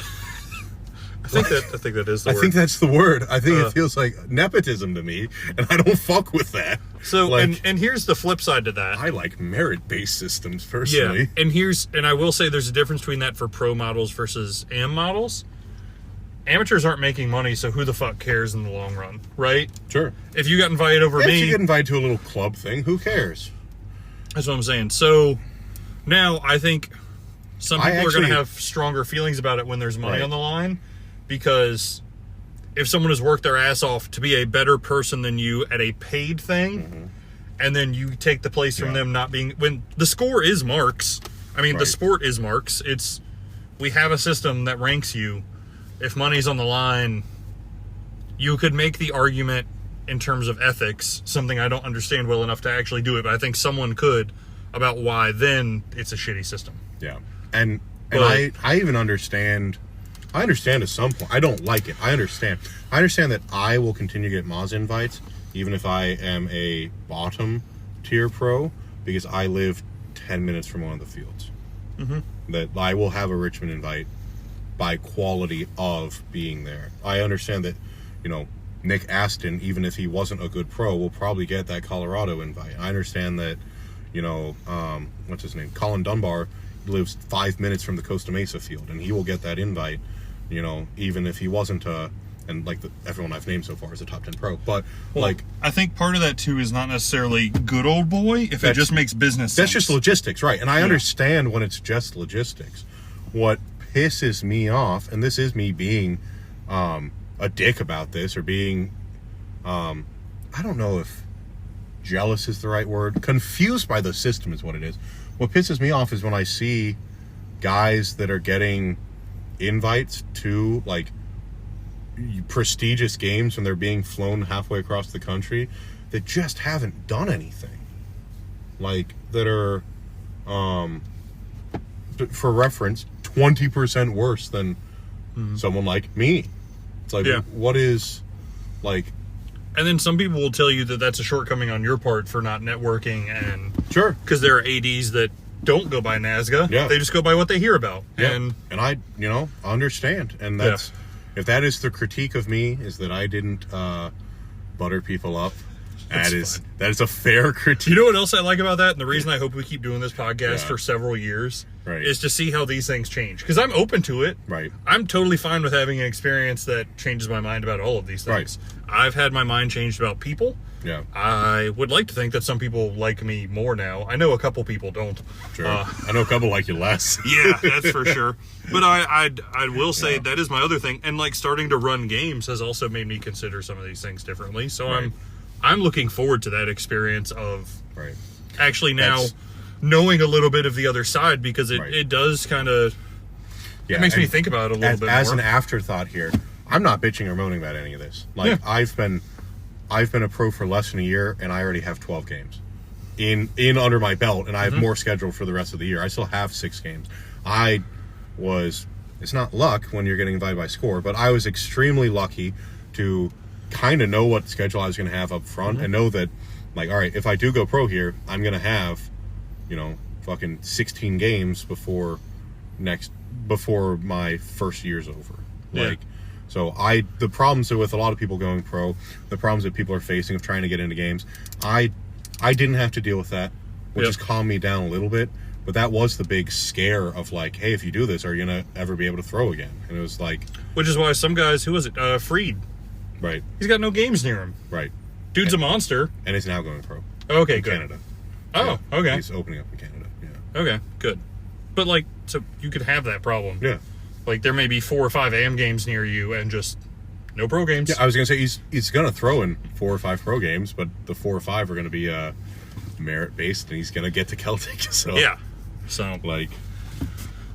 I think that is the word. I think that's the word. I think it feels like nepotism to me, and I don't fuck with that. So, like, and here's the flip side to that. I like merit-based systems, personally. Yeah, and I will say there's a difference between that for pro models versus AM models. Amateurs aren't making money, so who the fuck cares in the long run, right? Sure. If you got invited over me... If you get invited to a little club thing, who cares? That's what I'm saying. So, now, I think some people are going to have stronger feelings about it when there's money on the line, because if someone has worked their ass off to be a better person than you at a paid thing, and then you take the place from them not being... When the score is marks, I mean, the sport is marks. We have a system that ranks you. If money's on the line, you could make the argument in terms of ethics, something I don't understand well enough to actually do it, but I think someone could, about why then it's a shitty system. Yeah. And I even understand... I understand at some point. I don't like it. I understand. I understand that I will continue to get Moz invites, even if I am a bottom tier pro, because I live 10 minutes from one of the fields. That I will have a Richmond invite by quality of being there. I understand that, Nick Aston, even if he wasn't a good pro, will probably get that Colorado invite. I understand that, what's his name? Colin Dunbar lives 5 minutes from the Costa Mesa field, and he will get that invite, even if he wasn't and like everyone I've named so far is a top 10 pro. But I think part of that too is not necessarily good old boy, if it just makes business sense. That's just logistics, right? And I understand when it's just logistics. What pisses me off, and this is me being a dick about this, or being I don't know if jealous is the right word. Confused by the system is what it is. What pisses me off is when I see guys that are getting invites to like prestigious games when they're being flown halfway across the country that just haven't done anything. Like, that are for reference 20% worse than someone like me. It's like, what is, like... And then some people will tell you that that's a shortcoming on your part for not networking, and... Sure. Because there are ADs that don't go by NASGA. Yeah. They just go by what they hear about. Yeah. And I, understand. And that's... If that is the critique of me, is that I didn't butter people up, that is a fair critique. You know what else I like about that? And the reason I hope we keep doing this podcast for several years is to see how these things change. Because I'm open to it. Right. I'm totally fine with having an experience that changes my mind about all of these things. Right. I've had my mind changed about people. Yeah. I would like to think that some people like me more now. I know a couple people don't. Sure. I know a couple like you less. Yeah, that's for sure. But I will say that is my other thing. And like starting to run games has also made me consider some of these things differently. So I'm looking forward to that experience of actually now knowing a little bit of the other side, because it does kind of it makes me think about it a little bit more. As an afterthought here, I'm not bitching or moaning about any of this. Like I've been a pro for less than a year, and I already have 12 games in under my belt, and I have more scheduled for the rest of the year. I still have 6 games. It's not luck when you're getting invited by score, but I was extremely lucky to kind of know what schedule I was going to have up front and know that, like, all right, if I do go pro here, I'm going to have, fucking 16 games before my first year's over. Like, So the problems with a lot of people going pro, the problems that people are facing of trying to get into games, I didn't have to deal with that, which has calmed me down a little bit. But that was the big scare of like, hey, if you do this, are you going to ever be able to throw again? And it was like... Which is why some guys, who was it? Freed. Right. He's got no games near him. Right. Dude's a monster. And he's now going pro. Okay, in good. Canada. Oh, yeah, okay. He's opening up in Canada, yeah. Okay, good. But, like, so you could have that problem. Yeah. Like, there may be 4 or 5 AM games near you and just no pro games. Yeah, I was going to say, he's going to throw in 4 or 5 pro games, but the 4 or 5 are going to be merit-based, and he's going to get to Celtic, so... Yeah. So... Like...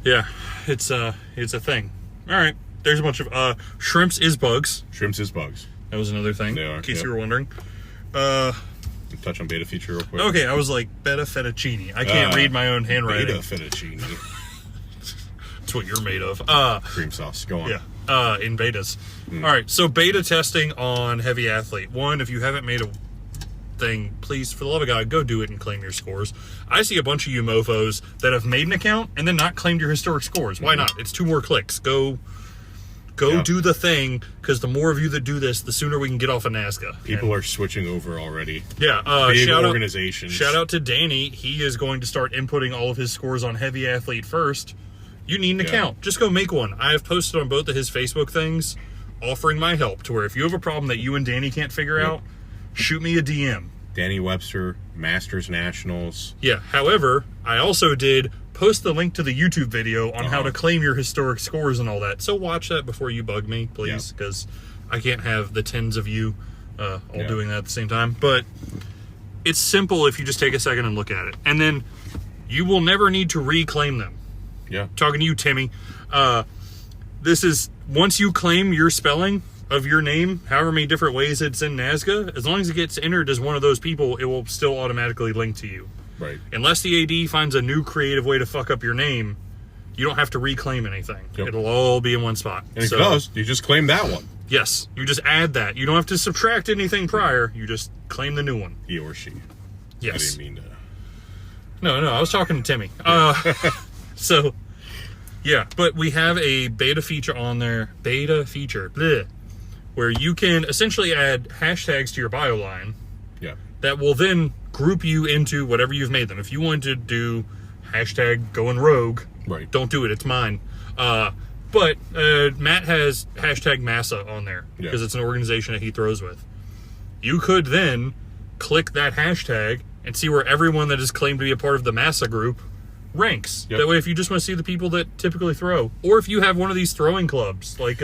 Yeah, it's a thing. All right. There's a bunch of... Shrimps is bugs. Shrimps is bugs. That was another thing. They are, in case yep. you were wondering. Touch on beta feature real quick. Okay, I was like, beta fettuccine. I can't read my own handwriting. Beta fettuccine. That's what you're made of. Cream sauce. Go on. Yeah. In betas. All right, so beta testing on Heavy Athlete. One, if you haven't made a thing, please, for the love of God, go do it and claim your scores. I see a bunch of you mofos that have made an account and then not claimed your historic scores. Why not? It's 2 more clicks. Go do the thing, because the more of you that do this, the sooner we can get off of Nazca. People are switching over already. Yeah. Big organizations. Shout out to Danny. He is going to start inputting all of his scores on Heavy Athlete first. You need an account. Just go make one. I have posted on both of his Facebook things offering my help, to where if you have a problem that you and Danny can't figure out, shoot me a DM. Danny Webster, Masters Nationals. Yeah. However, I also did post the link to the YouTube video on how to claim your historic scores and all that. So watch that before you bug me, please, because I can't have the tens of you all doing that at the same time. But it's simple if you just take a second and look at it. And then you will never need to reclaim them. Yeah. Talking to you, Timmy. This is, once you claim your spelling of your name, however many different ways it's in Nazca, as long as it gets entered as one of those people, it will still automatically link to you. Right. Unless the AD finds a new creative way to fuck up your name, you don't have to reclaim anything. Yep. It'll all be in one spot. And if it does, you just claim that one. Yes. You just add that. You don't have to subtract anything prior. You just claim the new one. He or she. Yes. I didn't mean to. No, I was talking to Timmy. So, yeah. But we have a beta feature on there. Where you can essentially add hashtags to your bio line. Yeah. That will then group you into whatever you've made them. If you want to do hashtag going rogue, right, don't do it. It's mine. But Matt has hashtag Massa on there because it's an organization that he throws with. You could then click that hashtag and see where everyone that is claimed to be a part of the Massa group ranks. Yep. That way, if you just want to see the people that typically throw, or if you have one of these throwing clubs, like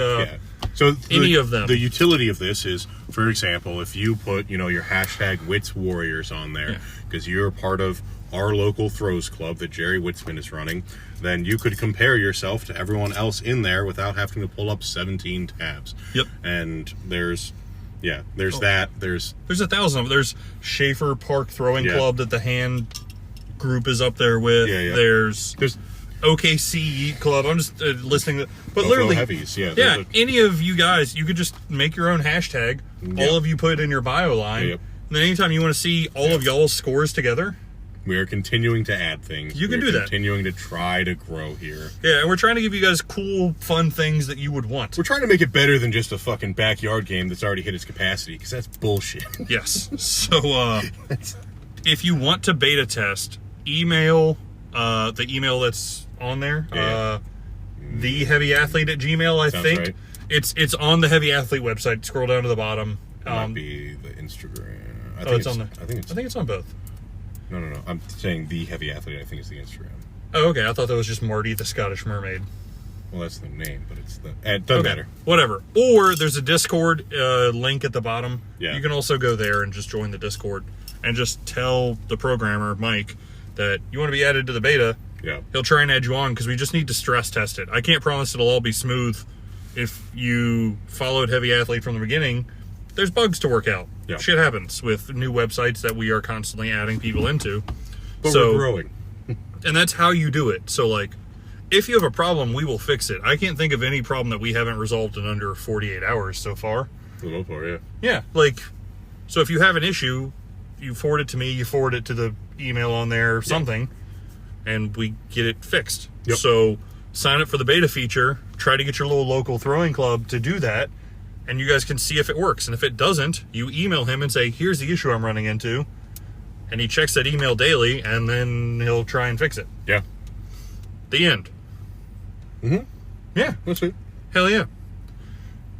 so any of them. The utility of this is, for example, if you put, your hashtag Wits Warriors on there, because you're part of our local throws club that Jerry Witzman is running, then you could compare yourself to everyone else in there without having to pull up 17 tabs. Yep. And there's that. There's 1,000 of them. There's Schaefer Park Throwing Club that the hand group is up there with. There's OKC Yeet Club. I'm just listing but literally heavies. Any of you guys, you could just make your own hashtag. All of you put it in your bio line. And then anytime you want to see all of y'all's scores together, we are continuing to add things. You can do that. Continuing to try to grow here. Yeah, and we're trying to give you guys cool, fun things that you would want. We're trying to make it better than just a fucking backyard game that's already hit its capacity, because that's bullshit. Yes. So, if you want to beta test, email the email that's on there. TheHeavyAthlete@gmail.com, I think. Right. It's on the Heavy Athlete website. Scroll down to the bottom. It might be the Instagram. I think it's on both. No. I'm saying The Heavy Athlete. I think it's the Instagram. Oh, okay. I thought that was just Marty, the Scottish Mermaid. Well, that's the name, but it's the... It doesn't matter. Whatever. Or there's a Discord link at the bottom. Yeah. You can also go there and just join the Discord and just tell the programmer, Mike, that you want to be added to the beta. Yeah. He'll try and add you on because we just need to stress test it. I can't promise it'll all be smooth. If you followed Heavy Athlete from the beginning, there's bugs to work out. Yeah. Shit happens with new websites that we are constantly adding people into. But we're growing. And that's how you do it. So, like, if you have a problem, we will fix it. I can't think of any problem that we haven't resolved in under 48 hours so far. For the most part, yeah. Yeah, like, so if you have an issue, you forward it to me, you forward it to the email on there or something, and we get it fixed. Yep. So sign up for the beta feature, try to get your little local throwing club to do that, and you guys can see if it works. And if it doesn't, you email him and say, here's the issue I'm running into. And he checks that email daily, and then he'll try and fix it. Yeah. The end. Mm-hmm. Yeah. That's it. Hell yeah.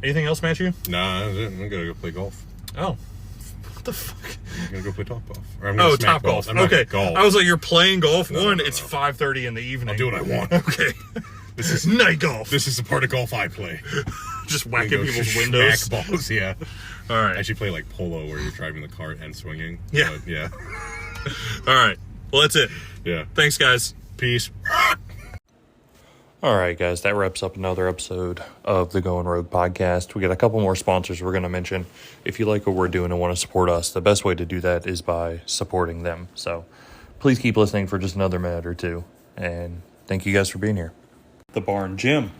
Anything else, Matthew? Nah, that's it. I'm gonna go play golf. Oh. What the fuck? I'm gonna go play Top Golf. Or I'm gonna smack Top golf. I'm not Okay. golf. I was like, you're playing golf? No, It's 5:30 in the evening. I'll do what I want. Okay. This is night golf. This is the part of golf I play. Just whacking Go people's smack windows. balls, yeah. All right. I actually play like polo where you're driving the cart and swinging. Yeah. But, yeah. All right. Well, that's it. Yeah. Thanks, guys. Peace. All right, guys, that wraps up another episode of the Going Rogue podcast. We got a couple more sponsors we're going to mention. If you like what we're doing and want to support us, the best way to do that is by supporting them. So please keep listening for just another minute or two. And thank you guys for being here. The Barn Gym.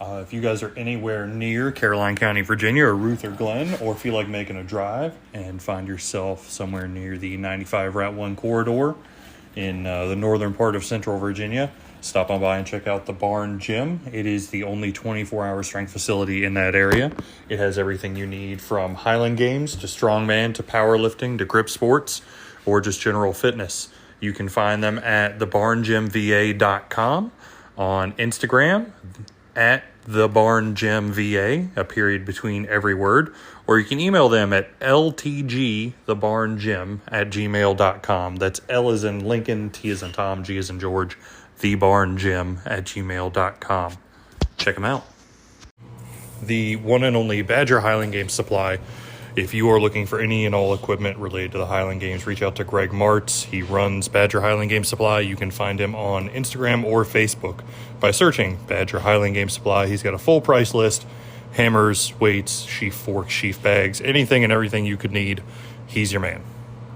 If you guys are anywhere near Caroline County, Virginia, or Ruth or Glenn, or if you like making a drive and find yourself somewhere near the 95 Route 1 corridor in the northern part of Central Virginia, stop on by and check out the Barn Gym. It is the only 24-hour strength facility in that area. It has everything you need from Highland Games to strongman to powerlifting to grip sports or just general fitness. You can find them at thebarngymva.com, on Instagram at thebarngymva, a period between every word, or you can email them at ltgthebarngym@gmail.com. That's L as in Lincoln, T as in Tom, G as in George, thebarngym@gmail.com. Check them out. The one and only Badger Highland Games Supply. If you are looking for any and all equipment related to the Highland Games, reach out to Greg Martz. He runs Badger Highland Games Supply. You can find him on Instagram or Facebook by searching Badger Highland Games Supply. He's got a full price list: hammers, weights, sheaf forks, sheaf bags, anything and everything you could need. He's your man.